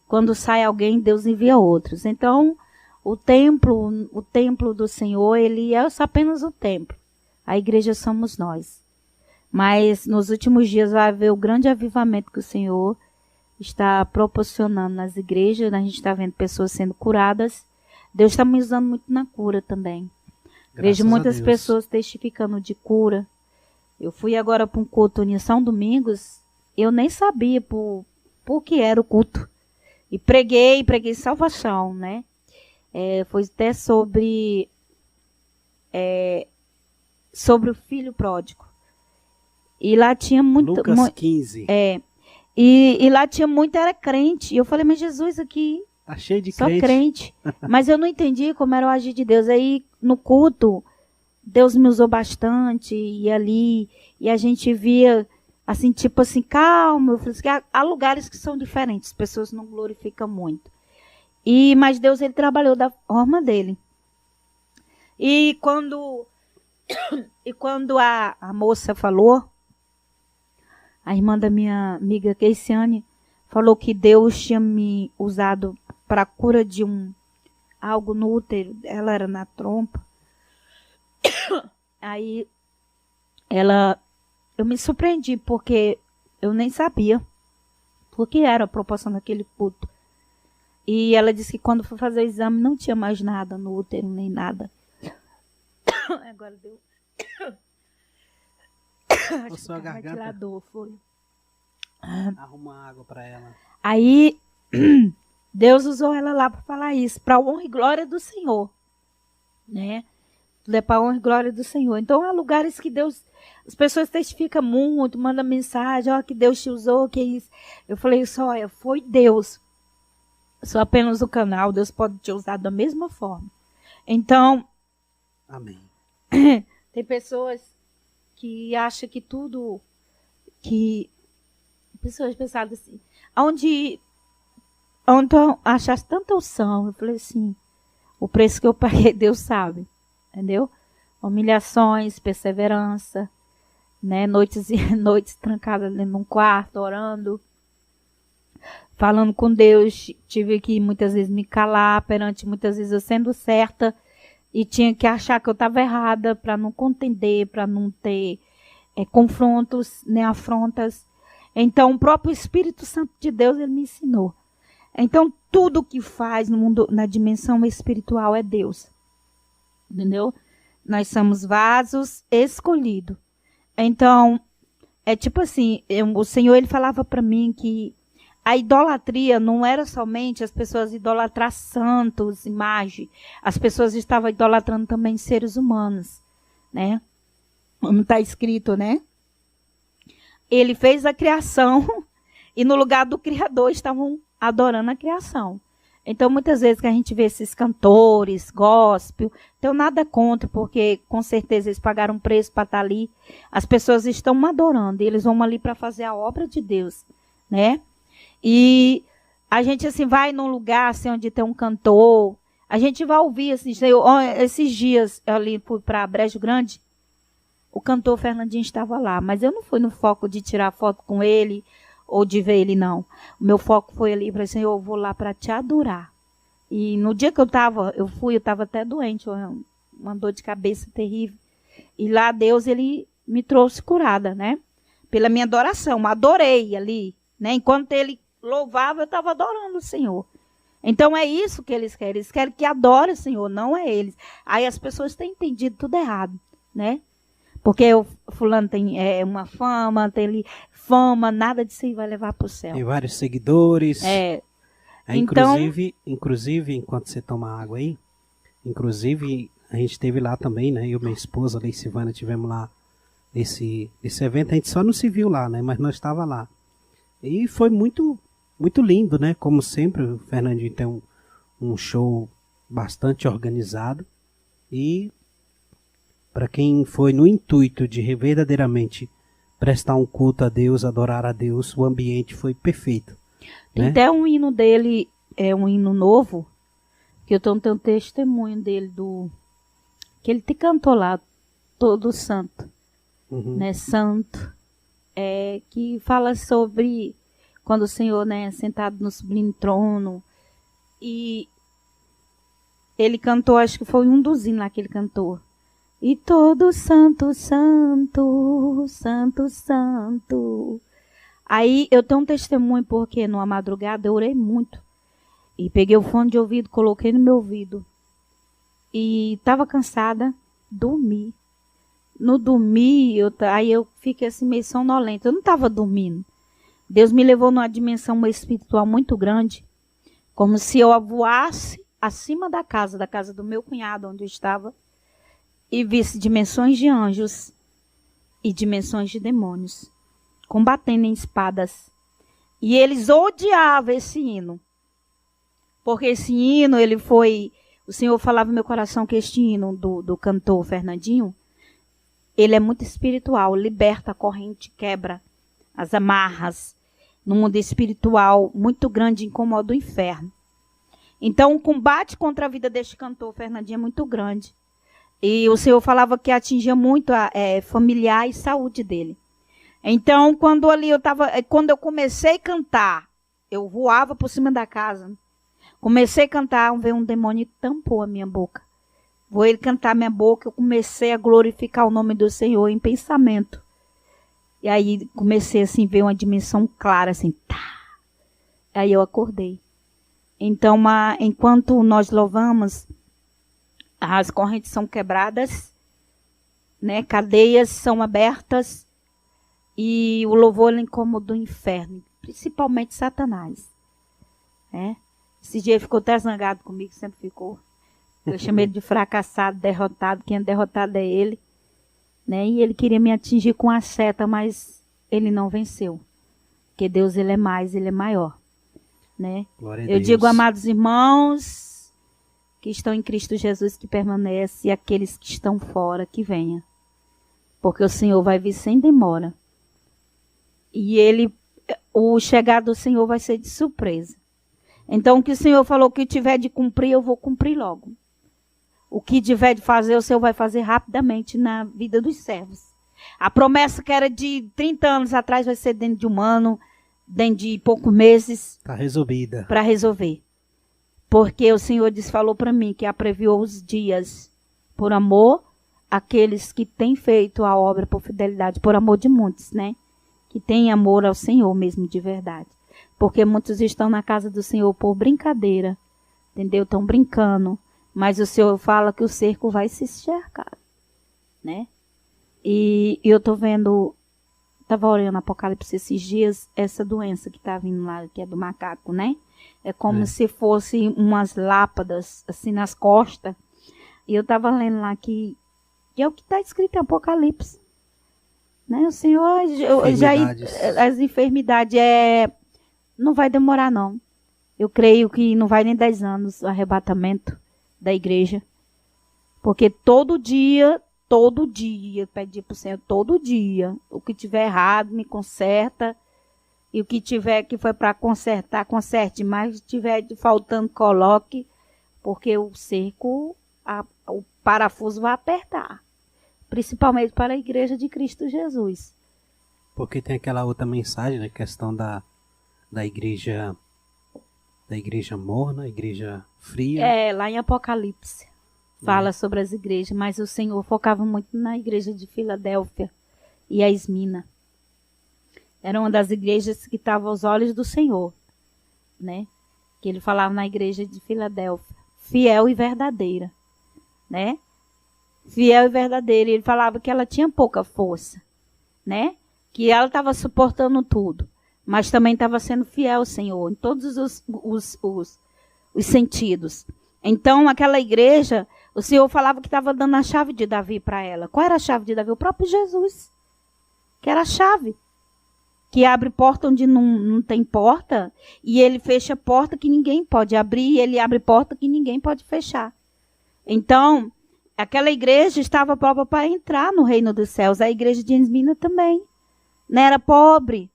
Quando sai alguém, Deus envia outros. Então, o templo do Senhor, ele é apenas o templo. A igreja somos nós. Mas nos últimos dias vai haver o grande avivamento que o Senhor está proporcionando nas igrejas. A gente está vendo pessoas sendo curadas. Deus está me usando muito na cura também. Vejo muitas pessoas testificando de cura. Eu fui agora para um culto em São Domingos. Eu nem sabia por que era o culto. E preguei salvação, né? Foi até sobre o filho pródigo. E lá tinha muito... Lucas 15. E lá tinha muito, era crente. E eu falei, mas Jesus aqui... Tá cheio de só crente. Mas eu não entendi como era o agir de Deus. Aí, no culto, Deus me usou bastante. E ali, e a gente via... Assim, tipo assim, calma. Eu falei assim, há lugares que são diferentes, as pessoas não glorificam muito. Mas Deus, ele trabalhou da forma dele. E quando a moça falou, A irmã da minha amiga Keisiane falou que Deus tinha me usado para a cura de algo no útero. Ela era na trompa. Aí eu me surpreendi porque eu nem sabia o que era a proporção daquele culto. E ela disse que quando foi fazer o exame não tinha mais nada no útero, nem nada. Agora deu. A sua garganta. Ventilador, foi. Arruma água para ela. Aí Deus usou ela lá para falar isso, para a honra e glória do Senhor, né? Tudo é para a honra e glória do Senhor. Então há lugares que as pessoas testificam muito, mandam mensagem, ó, que Deus te usou, que isso. Eu falei isso, olha, foi Deus. Eu sou apenas o canal, Deus pode te usar da mesma forma. Então, amém. Tem pessoas que acham que tudo, que pessoas pensaram assim, onde achaste tanta unção, eu falei assim, o preço que eu paguei, Deus sabe, entendeu? Humilhações, perseverança, né? Noites e noites trancadas dentro de um quarto, orando, falando com Deus, tive que muitas vezes me calar perante, muitas vezes eu sendo certa, e tinha que achar que eu estava errada para não contender, para não ter confrontos, nem afrontas. Então, o próprio Espírito Santo de Deus, ele me ensinou. Então, tudo que faz no mundo, na dimensão espiritual, é Deus. Entendeu? Nós somos vasos escolhidos. Então, é tipo assim, o Senhor, ele falava para mim que a idolatria não era somente as pessoas idolatrar santos, imagem. As pessoas estavam idolatrando também seres humanos, né? Como está escrito, né? Ele fez a criação e no lugar do Criador estavam adorando a criação. Então, muitas vezes que a gente vê esses cantores, gospel, tenho nada contra, porque com certeza eles pagaram um preço para estar ali. As pessoas estão adorando e eles vão ali para fazer a obra de Deus, né? E a gente assim vai num lugar assim, onde tem um cantor, a gente vai ouvir assim, esses dias eu ali fui para Brejo Grande, o cantor Fernandinho estava lá, mas eu não fui no foco de tirar foto com ele ou de ver ele, não. O meu foco foi ali para assim, eu vou lá para te adorar. E no dia que eu estava até doente, uma dor de cabeça terrível. E lá Deus, ele me trouxe curada, né? Pela minha adoração, adorei ali, né? Enquanto ele louvava, eu estava adorando o Senhor. Então é isso que eles querem que adore o Senhor, não é eles. Aí as pessoas têm entendido tudo errado, né? Porque o fulano tem uma fama, tem ali fama, nada disso aí vai levar para o céu. Tem vários seguidores. Então, inclusive, enquanto você toma água aí, inclusive, a gente esteve lá também, né? Eu e minha esposa, a Silvana, tivemos lá esse evento. A gente só não se viu lá, né? Mas nós estávamos lá. E foi muito, muito lindo, né? Como sempre, o Fernandinho tem um show bastante organizado. E para quem foi no intuito de verdadeiramente prestar um culto a Deus, adorar a Deus, o ambiente foi perfeito. Tem até um hino dele, um hino novo, que eu tenho um testemunho dele, que ele te cantou lá, Todo Santo, né? Santo, que fala sobre quando o Senhor, né, sentado no sublime trono, e ele cantou, acho que foi um dos hinos lá que ele cantou. E todo santo, santo, santo, santo. Aí eu tenho um testemunho porque numa madrugada eu orei muito. E peguei o fone de ouvido, coloquei no meu ouvido. E estava cansada, dormi. No dormir, aí eu fiquei assim meio sonolenta. Eu não estava dormindo. Deus me levou numa dimensão espiritual muito grande. Como se eu voasse acima da casa do meu cunhado, onde eu estava. E visse dimensões de anjos e dimensões de demônios, combatendo em espadas. E eles odiavam esse hino. Porque esse hino, o Senhor falava no meu coração que este hino do cantor Fernandinho, ele é muito espiritual, liberta a corrente, quebra as amarras. No mundo espiritual, muito grande, incomoda o inferno. Então, o combate contra a vida deste cantor Fernandinho é muito grande. E o Senhor falava que atingia muito a familiar e saúde dele. Então, quando eu comecei a cantar, eu voava por cima da casa. Comecei a cantar, veio um demônio e tampou a minha boca. Vou ele cantar minha boca, eu comecei a glorificar o nome do Senhor em pensamento. E aí comecei assim, ver uma dimensão clara, assim, tá. Aí eu acordei. Então, enquanto nós louvamos, as correntes são quebradas, né? Cadeias são abertas e o louvor ele incomodou o inferno, principalmente Satanás, né? Esse dia ele ficou até zangado comigo, sempre ficou. Eu chamei ele de fracassado, derrotado. Quem é derrotado é ele, né? E ele queria me atingir com a seta, mas ele não venceu, porque Deus ele é mais, ele é maior, né? Eu digo, amados irmãos, que estão em Cristo Jesus, que permanece, e aqueles que estão fora, que venha. Porque o Senhor vai vir sem demora. E o chegar do Senhor vai ser de surpresa. Então, o que o Senhor falou que tiver de cumprir, eu vou cumprir logo. O que tiver de fazer, o Senhor vai fazer rapidamente na vida dos servos. A promessa que era de 30 anos atrás vai ser dentro de um ano, dentro de poucos meses. Está resolvida. Para resolver. Porque o Senhor falou para mim que abreviou os dias por amor àqueles que têm feito a obra por fidelidade, por amor de muitos, né? Que têm amor ao Senhor mesmo de verdade. Porque muitos estão na casa do Senhor por brincadeira, entendeu? Estão brincando, mas o Senhor fala que o cerco vai se cercar, né? E eu estou vendo, estava olhando Apocalipse esses dias, essa doença que está vindo lá, que é do macaco, né? É como se fosse umas lâmpadas, assim, nas costas. E eu estava lendo lá que é o que está escrito em Apocalipse. Né? O Senhor, as enfermidades, não vai demorar, não. Eu creio que não vai nem 10 anos o arrebatamento da igreja. Porque todo dia, pedi para o Senhor, todo dia, o que tiver errado, me conserta. E o que tiver que foi para consertar, conserte. Mas se tiver faltando, coloque. Porque o cerco, o parafuso vai apertar. Principalmente para a igreja de Cristo Jesus. Porque tem aquela outra mensagem, né? Questão da igreja morna, igreja fria. Lá em Apocalipse. Fala sobre as igrejas. Mas o Senhor focava muito na igreja de Filadélfia e a Esmina. Era uma das igrejas que estava aos olhos do Senhor, né? Que ele falava na igreja de Filadélfia, fiel e verdadeira, né? Fiel e verdadeira. Ele falava que ela tinha pouca força, né? Que ela estava suportando tudo, mas também estava sendo fiel ao Senhor em todos os sentidos. Então, aquela igreja, o Senhor falava que estava dando a chave de Davi para ela. Qual era a chave de Davi? O próprio Jesus, que era a chave. Que abre porta onde não tem porta, e ele fecha porta que ninguém pode abrir, e ele abre porta que ninguém pode fechar. Então, aquela igreja estava própria para entrar no reino dos céus. A igreja de Esmina também. Não era pobre,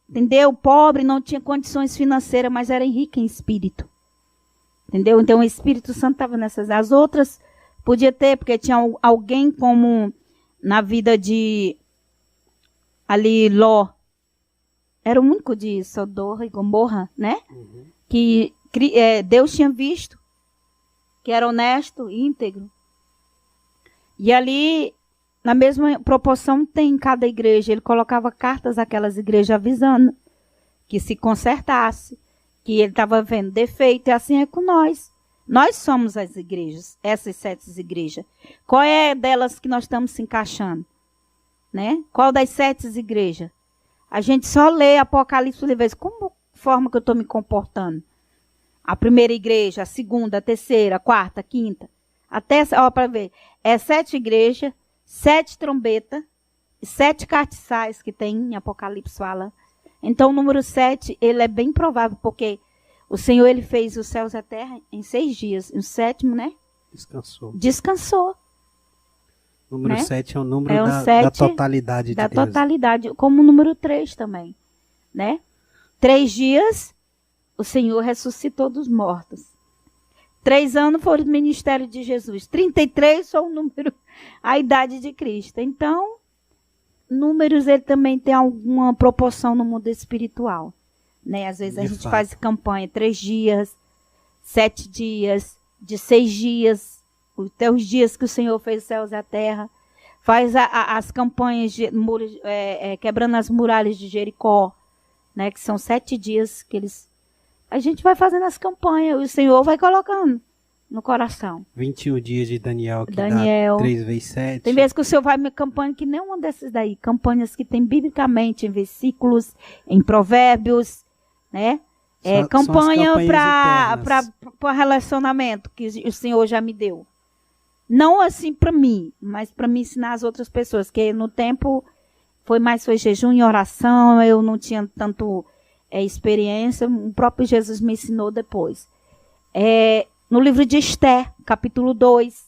entendeu? Pobre, não tinha condições financeiras, mas era rica em espírito. Entendeu? Então, o Espírito Santo estava nessas. As outras podia ter, porque tinha alguém como na vida de ali Ló. Era o único de Sodoma e Gomorra, né? Uhum. Que Deus tinha visto. Que era honesto, íntegro. E ali, na mesma proporção, tem em cada igreja. Ele colocava cartas àquelas igrejas avisando que se consertasse. Que ele estava vendo defeito. E assim é com nós. Nós somos as igrejas. Essas 7 igrejas. Qual é delas que nós estamos se encaixando? Né? Qual das 7 igrejas? A gente só lê Apocalipse de vez. Como forma que eu estou me comportando? A primeira igreja, a segunda, a terceira, a quarta, a quinta. Até, para ver. 7 igrejas, 7 trombetas, 7 castiçais que tem em Apocalipse fala. Então, o número 7, ele é bem provável, porque o Senhor, ele fez os céus e a terra em 6 dias. E o 7º, né? Descansou. O número 7 é o número da totalidade de Deus. Da totalidade, como o número 3 também, né? 3 dias, o Senhor ressuscitou dos mortos. 3 anos foi o ministério de Jesus. 33 foi o número, a idade de Cristo. Então, números ele também tem alguma proporção no mundo espiritual, né? Às vezes a gente faz campanha 3 dias, 7 dias, de 6 dias, até os dias que o Senhor fez os céus e a terra. Faz as campanhas de quebrando as muralhas de Jericó, né? Que são 7 dias que eles... A gente vai fazendo as campanhas, o Senhor vai colocando no coração. 21 dias de Daniel, que Daniel, dá 3 vezes 7. Tem vezes que o Senhor vai me campanha que nem uma desses daí. Campanhas que tem biblicamente em versículos, em provérbios, né? Campanha para relacionamento que o Senhor já me deu. Não assim para mim, mas para me ensinar as outras pessoas. Que no tempo foi jejum e oração, eu não tinha tanto experiência. O próprio Jesus me ensinou depois. No livro de Esther, capítulo 2,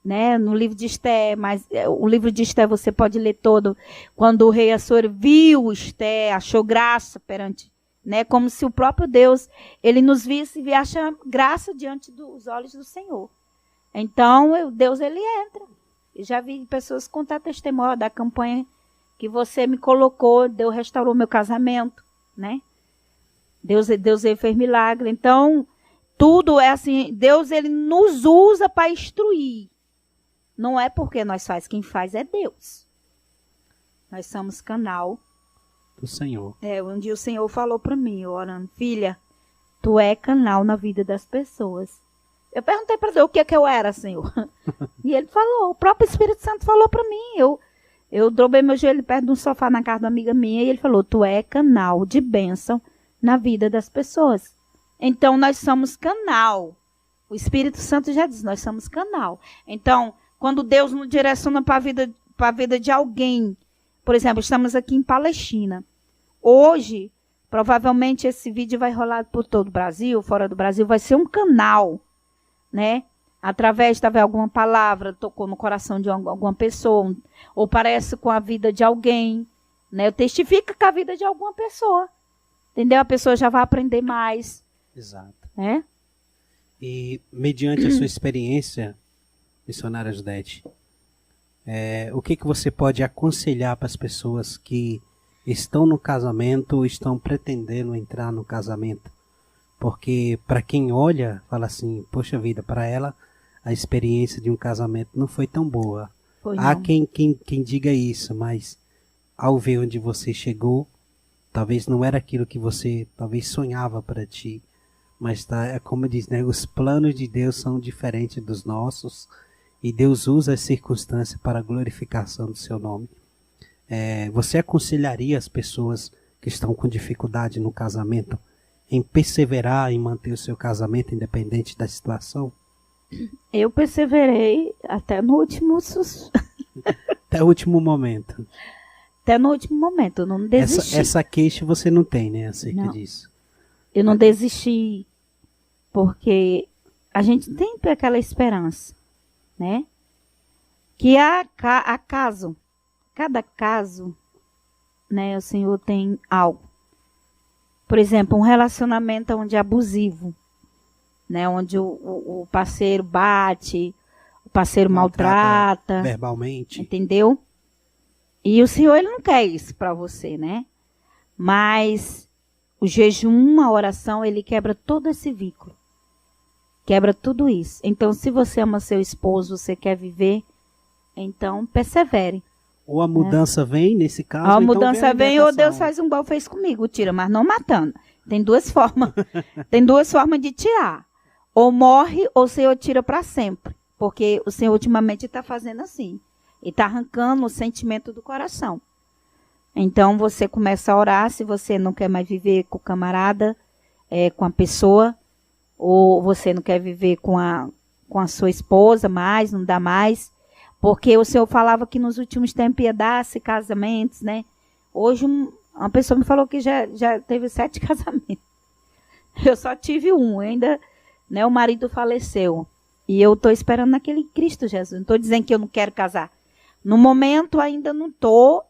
né? No livro de Esther, mas o livro de Esther você pode ler todo. Quando o rei Assur viu Esther, achou graça perante, né? Como se o próprio Deus, ele nos visse e acha graça diante dos olhos do Senhor. Então, Deus, ele entra. Eu já vi pessoas contar testemunho da campanha que você me colocou, Deus restaurou meu casamento, né? Deus fez milagre. Então, tudo é assim, Deus, ele nos usa para instruir. Não é porque nós faz, quem faz é Deus. Nós somos canal do Senhor. Um dia o Senhor falou para mim, orando, filha, tu é canal na vida das pessoas. Eu perguntei para Deus o que eu era, Senhor. E ele falou, o próprio Espírito Santo falou para mim. Eu dobrei meu joelho perto de um sofá na casa de uma amiga minha e ele falou, tu é canal de bênção na vida das pessoas. Então, nós somos canal. O Espírito Santo já diz, nós somos canal. Então, quando Deus nos direciona para a vida de alguém, por exemplo, estamos aqui em Palestina. Hoje, provavelmente esse vídeo vai rolar por todo o Brasil, fora do Brasil, vai ser um canal, né? Através, talvez, alguma palavra tocou no coração de alguma pessoa, ou parece com a vida de alguém, né? Testifica com a vida de alguma pessoa, entendeu? A pessoa já vai aprender mais. Exato. Né? E, mediante a sua experiência, missionária Judete, o que você pode aconselhar para as pessoas que estão no casamento ou estão pretendendo entrar no casamento? Porque para quem olha, fala assim, poxa vida, para ela a experiência de um casamento não foi tão boa. Há quem diga isso, mas ao ver onde você chegou, talvez não era aquilo que você talvez sonhava para ti. Mas é como diz, né? Os planos de Deus são diferentes dos nossos. E Deus usa as circunstâncias para a glorificação do seu nome. Você aconselharia as pessoas que estão com dificuldade no casamento em perseverar em manter o seu casamento independente da situação? Eu perseverei até no último até o último momento. Até no último momento, eu não desisti. Essa queixa você não tem, né, acerca disso? Eu não desisti, porque a gente tem aquela esperança, né? Que cada caso, né, o Senhor tem algo. Por exemplo, um relacionamento onde é abusivo, né, onde o parceiro bate, o parceiro maltrata verbalmente, entendeu? E o Senhor, ele não quer isso para você, né? Mas o jejum, a oração, ele quebra todo esse vínculo. Quebra tudo isso. Então, se você ama seu esposo, você quer viver, então persevere. Ou a mudança vem, nesse caso. A mudança vem, ou Deus faz igual fez comigo, tira, mas não matando. Tem 2 formas. Tem 2 formas de tirar. Ou morre, ou o Senhor tira para sempre. Porque o Senhor ultimamente está fazendo assim. E está arrancando o sentimento do coração. Então, você começa a orar, se você não quer mais viver com o camarada, com a pessoa, ou você não quer viver com a sua esposa mais, não dá mais. Porque o Senhor falava que nos últimos tempos ia dar-se casamentos, né? Hoje, uma pessoa me falou que já teve 7 casamentos. Eu só tive um, ainda, né? O marido faleceu. E eu estou esperando naquele Cristo Jesus. Não estou dizendo que eu não quero casar. No momento, ainda não estou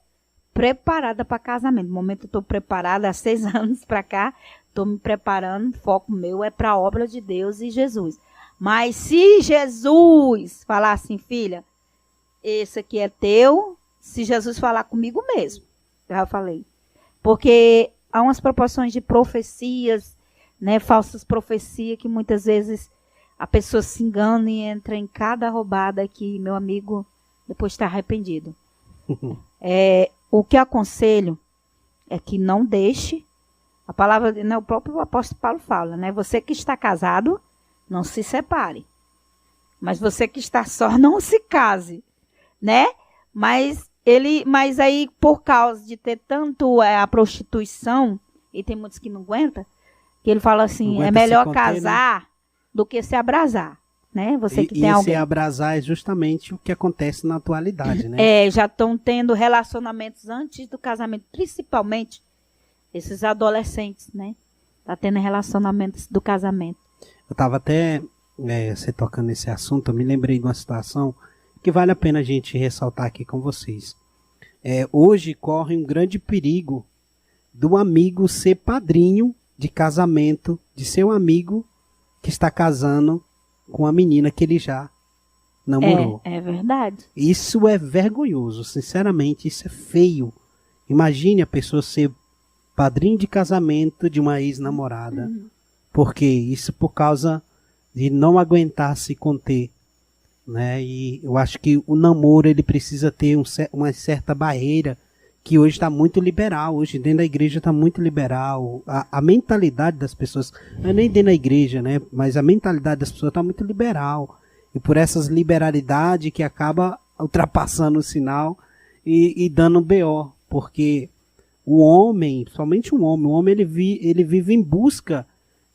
preparada para casamento. No momento, eu estou preparada há 6 anos para cá. Estou me preparando. O foco meu é para a obra de Deus e Jesus. Mas se Jesus falar assim, filha, esse aqui é teu, se Jesus falar comigo mesmo. Já falei. Porque há umas proporções de profecias, né, falsas profecias, que muitas vezes a pessoa se engana e entra em cada roubada que meu amigo depois está arrependido. O que eu aconselho é que não deixe, a palavra, né, o próprio apóstolo Paulo fala, né, você que está casado, não se separe. Mas você que está só, não se case, né? Mas aí, por causa de ter tanto a prostituição, e tem muitos que não aguentam, que ele fala assim, é melhor casar, né, do que se abrasar, né? Você que tem alguém. E se abrasar é justamente o que acontece na atualidade, né? Já estão tendo relacionamentos antes do casamento, principalmente esses adolescentes, né? Tá tendo relacionamentos do casamento. Eu estava até, você tocando nesse assunto, eu me lembrei de uma situação que vale a pena a gente ressaltar aqui com vocês. Hoje corre um grande perigo do amigo ser padrinho de casamento de seu amigo que está casando com a menina que ele já namorou. É verdade. Isso é vergonhoso, sinceramente, isso é feio. Imagine a pessoa ser padrinho de casamento de uma ex-namorada. Porque isso por causa de não aguentar se conter, né? E eu acho que o namoro ele precisa ter uma certa barreira, que hoje está muito liberal, hoje dentro da igreja está muito liberal, a mentalidade das pessoas, não é nem dentro da igreja, né? Mas a mentalidade das pessoas está muito liberal, e por essas liberalidades que acaba ultrapassando o sinal e dando um BO, porque o homem, somente o homem ele vive em busca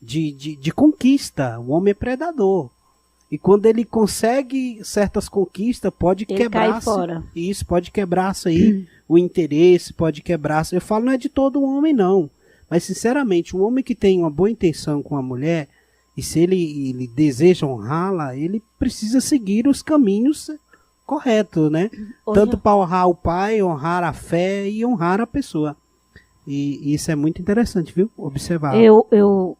de conquista, o homem é predador. E quando ele consegue certas conquistas, pode quebrar isso, pode quebrar isso aí, o interesse, pode quebrar. Eu falo, não é de todo homem, não. Mas, sinceramente, um homem que tem uma boa intenção com a mulher, e se ele deseja honrá-la, ele precisa seguir os caminhos corretos, né? Tanto para honrar o pai, honrar a fé e honrar a pessoa. E isso é muito interessante, viu? Observar. Eu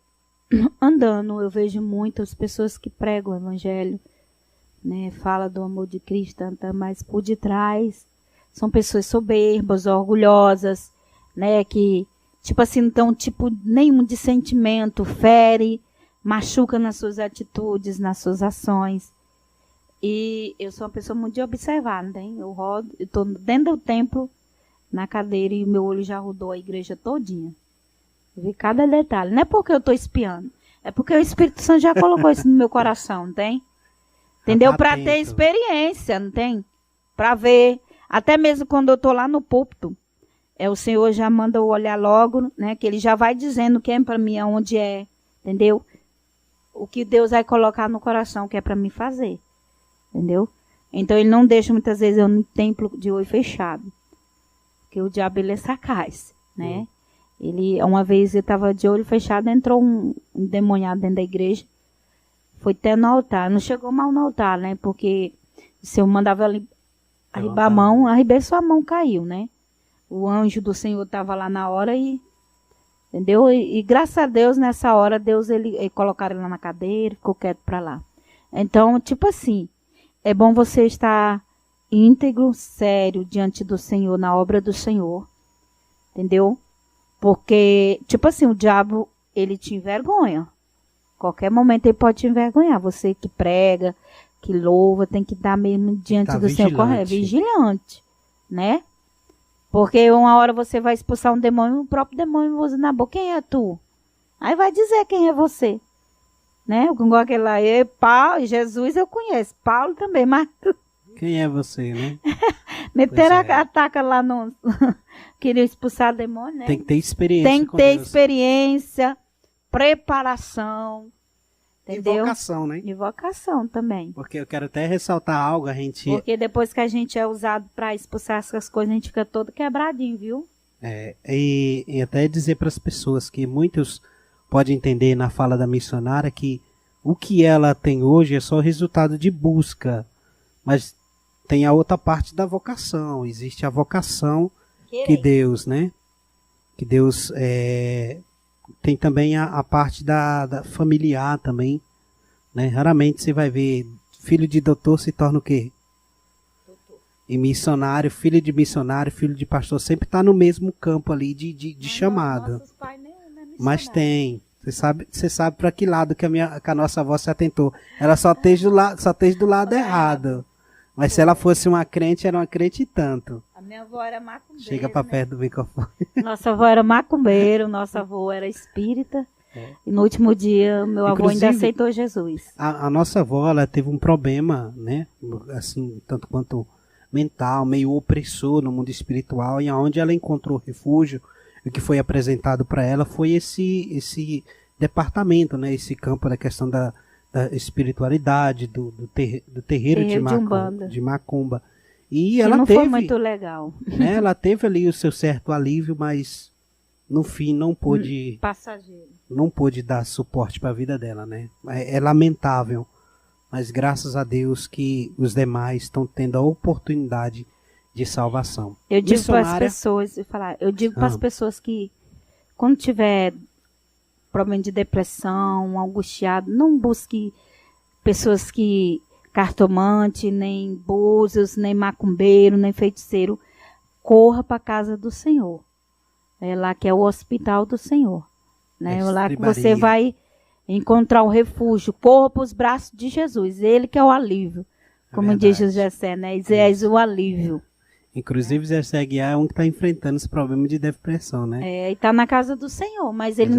andando, eu vejo muitas pessoas que pregam o evangelho, né, fala do amor de Cristo, mas por detrás são pessoas soberbas, orgulhosas, né, que, tipo assim, não tem tipo nenhum de sentimento, fere, machuca nas suas atitudes, nas suas ações. E eu sou uma pessoa muito de observar, né? Eu estou dentro do templo, na cadeira, e o meu olho já rodou a igreja todinha. Eu vi cada detalhe. Não é porque eu estou espiando. É porque o Espírito Santo já colocou isso no meu coração, não tem? Entendeu? Para ter experiência, não tem? Para ver. Até mesmo quando eu estou lá no púlpito, o Senhor já manda eu olhar logo, né? Que Ele já vai dizendo quem é para mim, aonde é. Entendeu? O que Deus vai colocar no coração, que é para mim fazer. Entendeu? Então Ele não deixa muitas vezes eu no templo de olho fechado. Porque o diabo ele é sagaz, né? Uma vez eu estava de olho fechado, entrou um endemoniado dentro da igreja. Foi até no altar. Não chegou mal no altar, né? Porque se eu mandava arribar a mão, arribei sua mão, caiu, né? O anjo do Senhor estava lá na hora entendeu? E graças a Deus, nessa hora, Deus, ele colocaram ele lá na cadeira, ficou quieto para lá. Então, tipo assim, é bom você estar íntegro, sério, diante do Senhor, na obra do Senhor. Entendeu? Porque, tipo assim, o diabo, ele te envergonha. Qualquer momento ele pode te envergonhar. Você que prega, que louva, tem que estar mesmo diante do Senhor. Correto, vigilante, né? Porque uma hora você vai expulsar um demônio, o próprio demônio usa na boca. Quem é tu? Aí vai dizer quem é você. Né? Igual aquele lá, Paulo, Jesus eu conheço. Paulo também, mas... Quem é você, né? Meteram ataca lá no... Queria expulsar demônio, né? Tem que ter experiência. Tem que ter experiência, preparação, entendeu? E vocação, né? E vocação também. Porque eu quero até ressaltar algo, Porque depois que a gente é usado para expulsar essas coisas, a gente fica todo quebradinho, viu? E até dizer para as pessoas que muitos podem entender na fala da missionária que o que ela tem hoje é só resultado de busca, mas tem a outra parte da vocação. Existe a vocação que Deus, né? Que Deus tem também a parte da familiar também, né? Raramente você vai ver filho de doutor se torna o quê? E missionário, filho de pastor, sempre está no mesmo campo ali de chamada. Nossos pais nem é Mas tem. Você sabe para que lado que a nossa avó se atentou. Ela só esteja do lado errado. Mas se ela fosse uma crente, era uma crente e tanto. A minha avó era macumbeira. Chega para perto do microfone. Nossa avó era macumbeiro, nosso avô era espírita. E no último dia, meu avô ainda aceitou Jesus. A nossa avó, ela teve um problema, né? Assim, tanto quanto mental, meio opressor no mundo espiritual, e aonde ela encontrou refúgio, o que foi apresentado para ela foi esse departamento, né? Esse campo da questão da espiritualidade, do terreiro de Macumba. E ela não teve, foi muito legal. Né? Ela teve ali o seu certo alívio, mas no fim não pôde dar suporte para a vida dela, né? É lamentável, mas graças a Deus que os demais estão tendo a oportunidade de salvação. Eu digo para as pessoas, para as pessoas que quando tiver problema de depressão, angustiado, não busque pessoas que cartomante, nem búzios, nem macumbeiro, nem feiticeiro. Corra para a casa do Senhor. É lá que é o hospital do Senhor. Né? É lá que você vai encontrar o refúgio. Corra para os braços de Jesus. Ele que é o alívio. Como diz Jessé, né? És o alívio. Inclusive, Jessé Aguiar é um que está enfrentando esse problema de depressão, né? E está na casa do Senhor, mas ele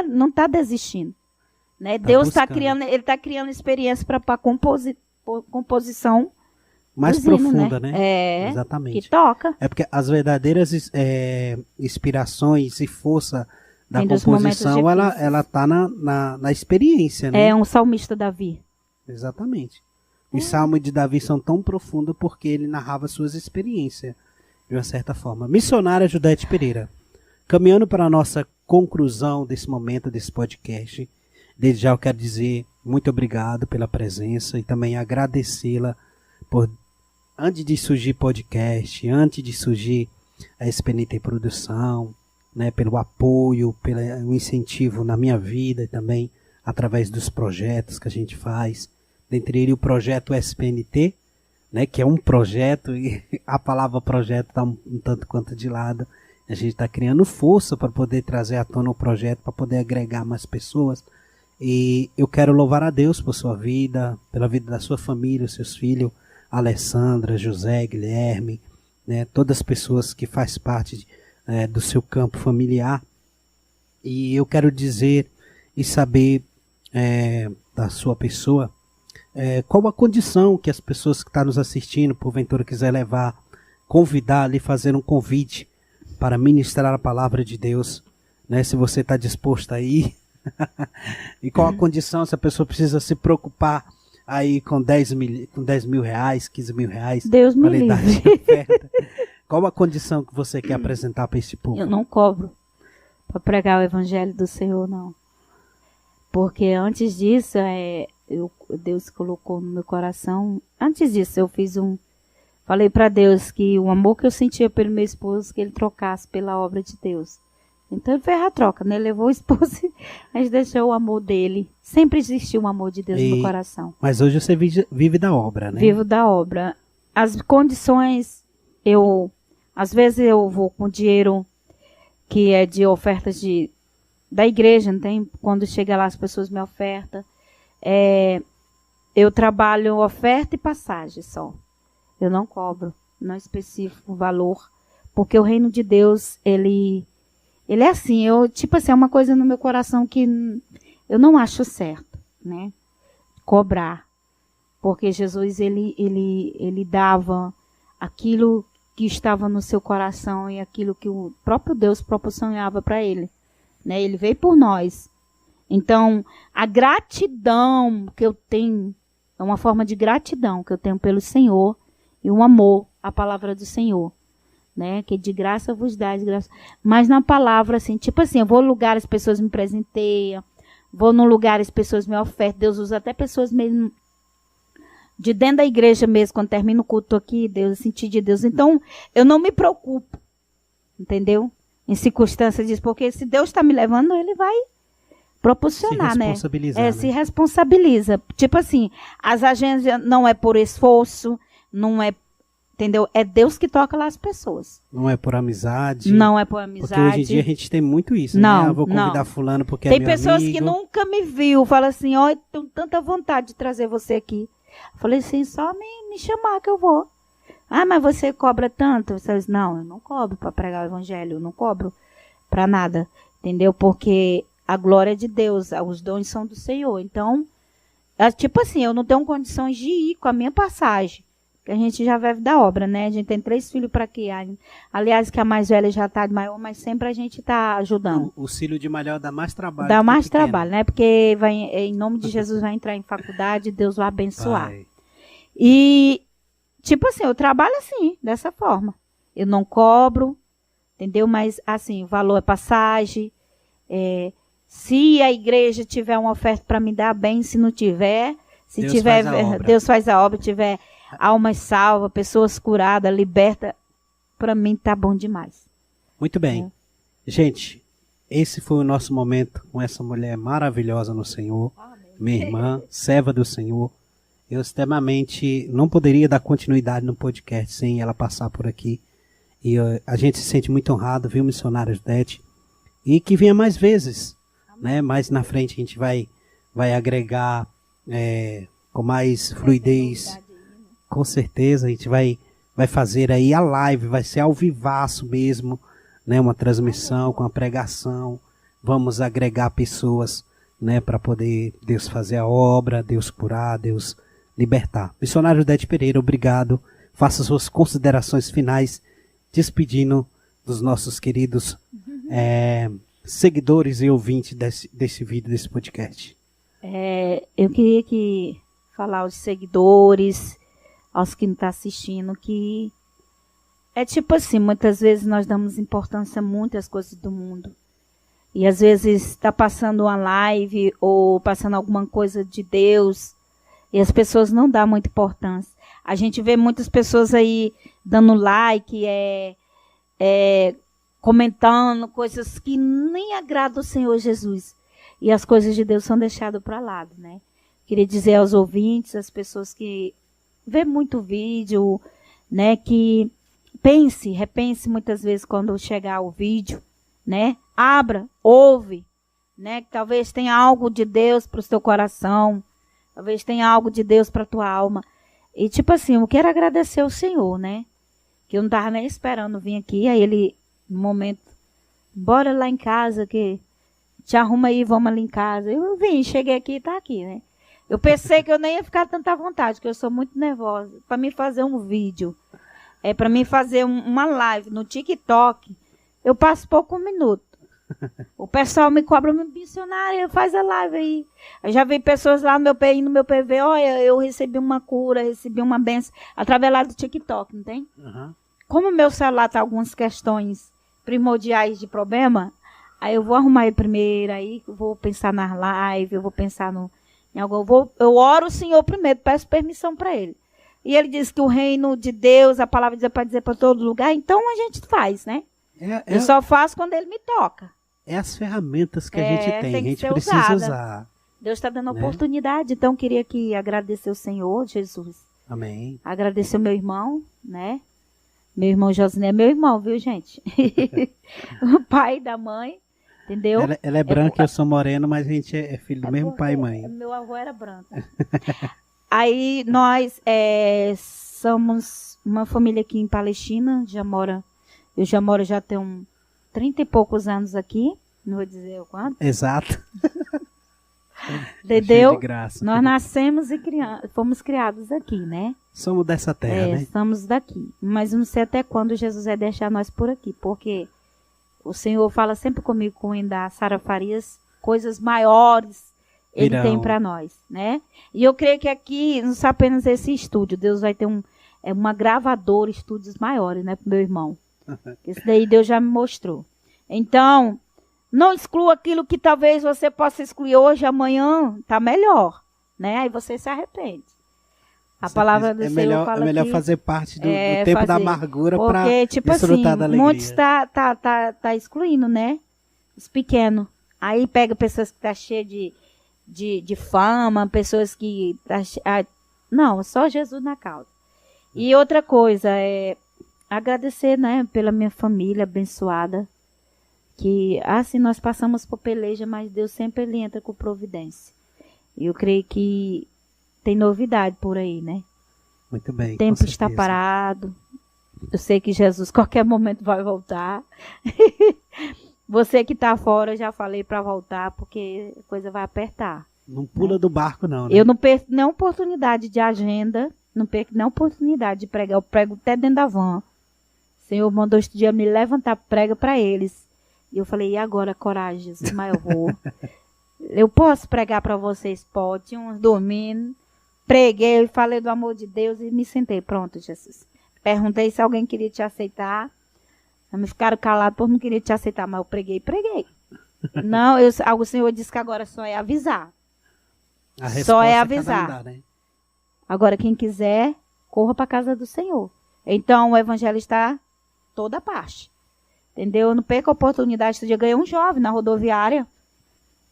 não tá desistindo. Né? Deus está criando, ele está criando experiência para composição mais profunda, né? Exatamente. Que toca. É porque as verdadeiras inspirações e força da composição, ela está na experiência, né? É um salmista Davi. Exatamente. Os salmos de Davi são tão profundos porque ele narrava suas experiências, de uma certa forma. Missionária Judete Pereira, caminhando para a nossa conclusão desse momento, desse podcast, desde já eu quero dizer muito obrigado pela presença e também agradecê-la por, antes de surgir podcast, antes de surgir a SPNT Produção, né, pelo apoio, pelo incentivo na minha vida e também através dos projetos que a gente faz, dentre ele o projeto SPNT, né, que é um projeto, e a palavra projeto está um tanto quanto de lado. A gente está criando força para poder trazer à tona o projeto, para poder agregar mais pessoas. E eu quero louvar a Deus por sua vida, pela vida da sua família, os seus filhos, Alessandra, José, Guilherme, né, todas as pessoas que fazem parte do seu campo familiar. E eu quero dizer e saber da sua pessoa qual a condição que as pessoas que estão nos assistindo, porventura quiser levar, convidar ali, fazer um convite para ministrar a palavra de Deus, né, se você está disposto a ir. E qual a condição, se a pessoa precisa se preocupar aí com 10 mil reais, 15 mil reais, Deus me livre. Qual a condição que você quer apresentar para esse público? Eu não cobro para pregar o evangelho do Senhor, não. Porque antes disso, Deus colocou no meu coração, antes disso falei para Deus que o amor que eu sentia pelo meu esposo, que ele trocasse pela obra de Deus. Então ele fez a troca, né? Levou o esposo e a gente deixou o amor dele. Sempre existiu um amor de Deus no meu coração. Mas hoje você vive da obra, né? Vivo da obra. As condições, às vezes eu vou com dinheiro que é de ofertas da igreja, não tem? Quando chega lá as pessoas me ofertam. Eu trabalho oferta e passagem só. Eu não cobro, não especifico o valor. Porque o reino de Deus, ele é assim, é uma coisa no meu coração que eu não acho certo, né? Cobrar. Porque Jesus, ele dava aquilo que estava no seu coração e aquilo que o próprio Deus proporcionava para ele, né? Ele veio por nós. Então, a gratidão que eu tenho, é uma forma de gratidão que eu tenho pelo Senhor e um amor à palavra do Senhor. Né, que de graça vos dá, de graça. Mas na palavra, assim, eu vou no lugar, as pessoas me presenteiam, vou no lugar, as pessoas me ofertam, Deus usa até pessoas mesmo, de dentro da igreja mesmo, quando termina o culto aqui, Deus, eu senti de Deus. Então, eu não me preocupo, entendeu? Em circunstâncias disso, porque se Deus está me levando, ele vai proporcionar, né? Se responsabiliza. As agências não é por esforço, não é entendeu? É Deus que toca lá as pessoas. Não é por amizade. Não é por amizade. Porque hoje em dia a gente tem muito isso, não, né? Eu vou convidar não. fulano porque tem é meu pessoas amigo. que nunca me viu, falam assim, ó, eu tenho tanta vontade de trazer você aqui. Eu falei assim, só me chamar que eu vou. Ah, mas você cobra tanto? Você diz, não, eu não cobro para pregar o evangelho, eu não cobro para nada, entendeu? Porque a glória é de Deus, os dons são do Senhor. Então, tipo assim, eu não tenho condições de ir com a minha passagem, que a gente já vive da obra, né? A gente tem 3 filhos para criar. Aliás, que a mais velha já está de maior, mas sempre a gente está ajudando. O filho de maior dá mais trabalho. Dá mais trabalho, né? Porque vai, em nome de Jesus vai entrar em faculdade, Deus vai abençoar. Pai. E, tipo assim, eu trabalho assim, dessa forma. Eu não cobro, entendeu? Mas, assim, o valor é passagem. Se a igreja tiver uma oferta para me dar, bem. Se não tiver, se Deus tiver, faz a obra. Deus faz a obra. Tiver almas salvas, pessoas curadas, libertas, para mim tá bom demais. Muito bem. Gente, esse foi o nosso momento com essa mulher maravilhosa no Senhor. Amém. Minha irmã, serva do Senhor. Eu extremamente não poderia dar continuidade no podcast sem ela passar por aqui. E a gente se sente muito honrado, viu, missionária Judete? E que venha mais vezes, né? Mais na frente a gente vai agregar com mais fluidez. Com certeza a gente vai fazer aí a live, vai ser ao vivaço mesmo, né? Uma transmissão com a pregação. Vamos agregar pessoas, né? Para poder Deus fazer a obra, Deus curar, Deus libertar. Missionário Judete Pereira, obrigado. Faça suas considerações finais, despedindo dos nossos queridos seguidores e ouvintes desse vídeo, desse podcast. Eu queria falar aos seguidores, aos que não estão assistindo, que é tipo assim, muitas vezes nós damos importância muito às coisas do mundo. E às vezes está passando uma live ou passando alguma coisa de Deus e as pessoas não dão muita importância. A gente vê muitas pessoas aí dando like, comentando coisas que nem agradam o Senhor Jesus. E as coisas de Deus são deixadas para lado, né? Queria dizer aos ouvintes, às pessoas que vê muito vídeo, né, que repense muitas vezes quando chegar o vídeo, né, abra, ouve, né, que talvez tenha algo de Deus para o seu coração, talvez tenha algo de Deus para a tua alma. E tipo assim, eu quero agradecer ao Senhor, né, que eu não estava nem esperando vir aqui, aí ele, no momento, bora lá em casa, que te arruma aí, vamos ali em casa. Eu vim, cheguei aqui e tá aqui, né. Eu pensei que eu nem ia ficar tanta vontade, porque eu sou muito nervosa. Para mim fazer um vídeo, para mim fazer uma live no TikTok, eu passo pouco minuto. O pessoal me cobra, missionária, faz a live aí. Eu já vi pessoas lá no meu PV, olha, eu recebi uma cura, recebi uma bênção, através lá do TikTok, não tem? Uhum. Como o meu celular tá algumas questões primordiais de problema, aí eu vou arrumar ele primeiro, aí eu vou pensar nas lives, eu vou pensar no... Eu oro o Senhor primeiro, peço permissão para ele. E ele diz que o reino de Deus, a palavra diz para dizer para todo lugar, então a gente faz, né? Eu só faço quando ele me toca. É as ferramentas que a gente tem a gente precisa usar. Deus está dando oportunidade, então queria agradecer o Senhor, Jesus. Amém. Agradecer o meu irmão, né? Meu irmão Josiné é meu irmão, viu, gente? O pai da mãe. Entendeu? Ela é branca, eu sou moreno, mas a gente é filho do mesmo pai e mãe. Meu avô era branco. Aí nós somos uma família aqui em Palestina, eu já moro já tem 30 e poucos anos aqui, não vou dizer o quanto. Exato. Entendeu? De graça. Nós nascemos e fomos criados aqui, né? Somos dessa terra, né? Somos daqui. Mas não sei até quando Jesus vai deixar nós por aqui, porque o Senhor fala sempre comigo, com o da Sara Farias, coisas maiores Ele tem para nós, né? E eu creio que aqui, não só apenas esse estúdio, Deus vai ter uma gravadora, estúdios maiores, né, pro meu irmão. Isso daí Deus já me mostrou. Então, não exclua aquilo que talvez você possa excluir hoje, amanhã tá melhor, né? Aí você se arrepende. A palavra do Senhor fala que... É melhor fazer parte do tempo da amargura para tipo desfrutar assim, da alegria. Muitos tá excluindo, né? Os pequenos. Aí pega pessoas que tá cheias de fama, pessoas que... Não, só Jesus na causa. E outra coisa, agradecer, né, pela minha família abençoada, que assim nós passamos por peleja, mas Deus sempre ele entra com providência. E eu creio que tem novidade por aí, né? Muito bem. O tempo está parado. Eu sei que Jesus qualquer momento vai voltar. Você que está fora, eu já falei para voltar, porque a coisa vai apertar. Não pula do barco, não, né? Eu não perco nenhuma oportunidade de agenda, não perco nenhuma oportunidade de pregar. Eu prego até dentro da van. O Senhor mandou este dia me levantar, prega para eles. E eu falei, e agora, coragem, Jesus, mas eu vou. Eu posso pregar para vocês? Pode. Tinha uns dormindo. Preguei, falei do amor de Deus e me sentei. Pronto, Jesus. Perguntei se alguém queria te aceitar. Me ficaram calados porque não queria te aceitar, mas eu preguei. Não, o Senhor disse que agora só é avisar. Só é avisar. Andar, né? Agora, quem quiser, corra para a casa do Senhor. Então, o evangelho está toda parte. Entendeu? Eu não perco a oportunidade. Esse dia ganhei um jovem na rodoviária.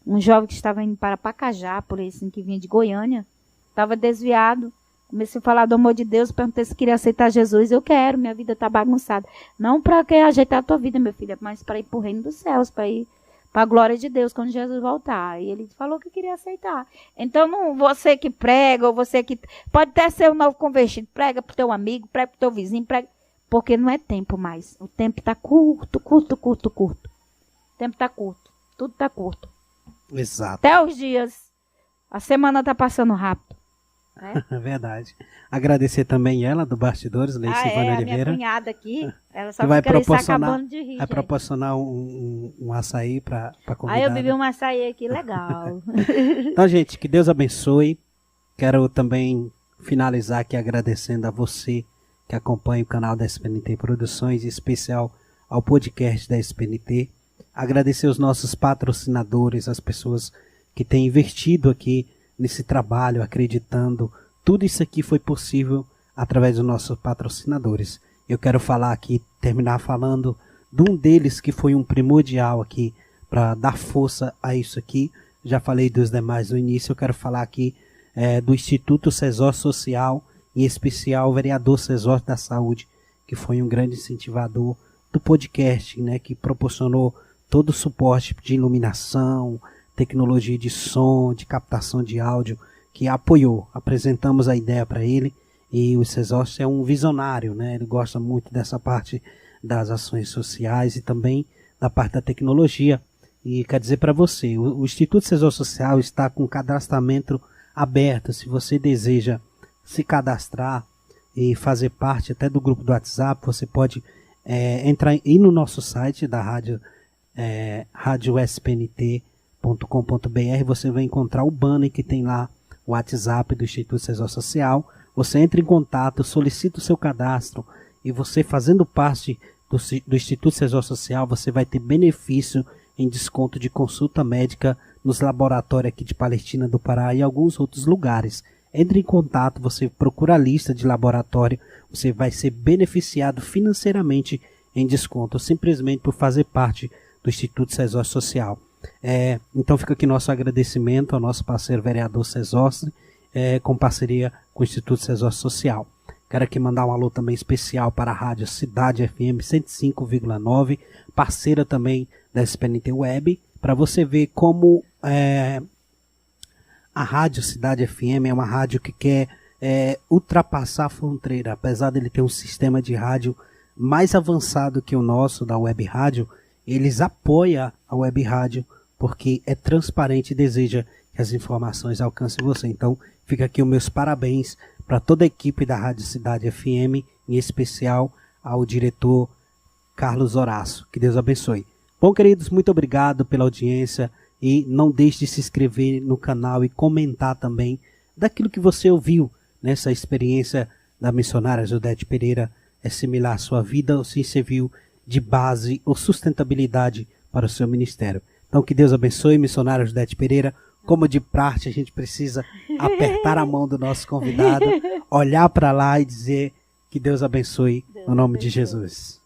Um jovem que estava indo para Pacajá, por isso, assim, que vinha de Goiânia. Estava desviado. Comecei a falar do amor de Deus, perguntei se queria aceitar Jesus. Eu quero, minha vida está bagunçada. Não para ajeitar a tua vida, meu filho, mas para ir para o reino dos céus, para ir para a glória de Deus quando Jesus voltar. E ele falou que queria aceitar. Então, não, você que prega, ou você que... Pode até ser um novo convertido. Prega para o teu amigo, prega para o teu vizinho, prega... Porque não é tempo mais. O tempo está curto. O tempo está curto. Tudo está curto. Exato. Até os dias. A semana está passando rápido. É verdade. Agradecer também ela, do Bastidores, Leice Ivana Oliveira. A minha cunhada aqui, ela só que vai proporcionar, acabando de rir. vai proporcionar um açaí para convidar. Aí eu bebi um açaí aqui, legal. Então, gente, que Deus abençoe. Quero também finalizar aqui agradecendo a você que acompanha o canal da SPNT Produções, em especial ao podcast da SPNT. Agradecer os nossos patrocinadores, as pessoas que têm investido aqui nesse trabalho, acreditando. Tudo isso aqui foi possível através dos nossos patrocinadores. Eu quero falar aqui, terminar falando de um deles que foi um primordial aqui para dar força a isso aqui. Já falei dos demais no início, eu quero falar aqui do Instituto Cesor Social, em especial o vereador Cesor da Saúde, que foi um grande incentivador do podcast, né, que proporcionou todo o suporte de iluminação, tecnologia de som, de captação de áudio, que apoiou. Apresentamos a ideia para ele e o Cesor é um visionário, né? Ele gosta muito dessa parte das ações sociais e também da parte da tecnologia. E quer dizer para você, o Instituto Cesor Social está com cadastramento aberto. Se você deseja se cadastrar e fazer parte até do grupo do WhatsApp, você pode ir no nosso site da rádio, radiospnt.com.br, você vai encontrar o banner que tem lá o WhatsApp do Instituto Cesor Social. Você entra em contato, solicita o seu cadastro e você fazendo parte do Instituto Cesor Social, você vai ter benefício em desconto de consulta médica nos laboratórios aqui de Palestina do Pará e alguns outros lugares. Entre em contato, você procura a lista de laboratório, você vai ser beneficiado financeiramente em desconto, simplesmente por fazer parte do Instituto Cesor Social. Então fica aqui nosso agradecimento ao nosso parceiro vereador Cesor, com parceria com o Instituto Cesor Social. Quero aqui mandar um alô também especial para a Rádio Cidade FM 105,9, parceira também da SPNT Web, para você ver como a Rádio Cidade FM é uma rádio que quer ultrapassar a fronteira. Apesar dele ter um sistema de rádio mais avançado que o nosso, da Web Rádio, eles apoiam a Web Rádio porque é transparente e deseja que as informações alcancem você. Então, fica aqui os meus parabéns para toda a equipe da Rádio Cidade FM, em especial ao diretor Carlos Horácio. Que Deus abençoe. Bom, queridos, muito obrigado pela audiência e não deixe de se inscrever no canal e comentar também daquilo que você ouviu nessa experiência da missionária Judete Pereira. É similar à sua vida ou se serviu de base ou sustentabilidade para o seu ministério. Então, que Deus abençoe, missionária Judete Pereira. Como de praxe, a gente precisa apertar a mão do nosso convidado, olhar para lá e dizer que Deus abençoe, no nome de Jesus.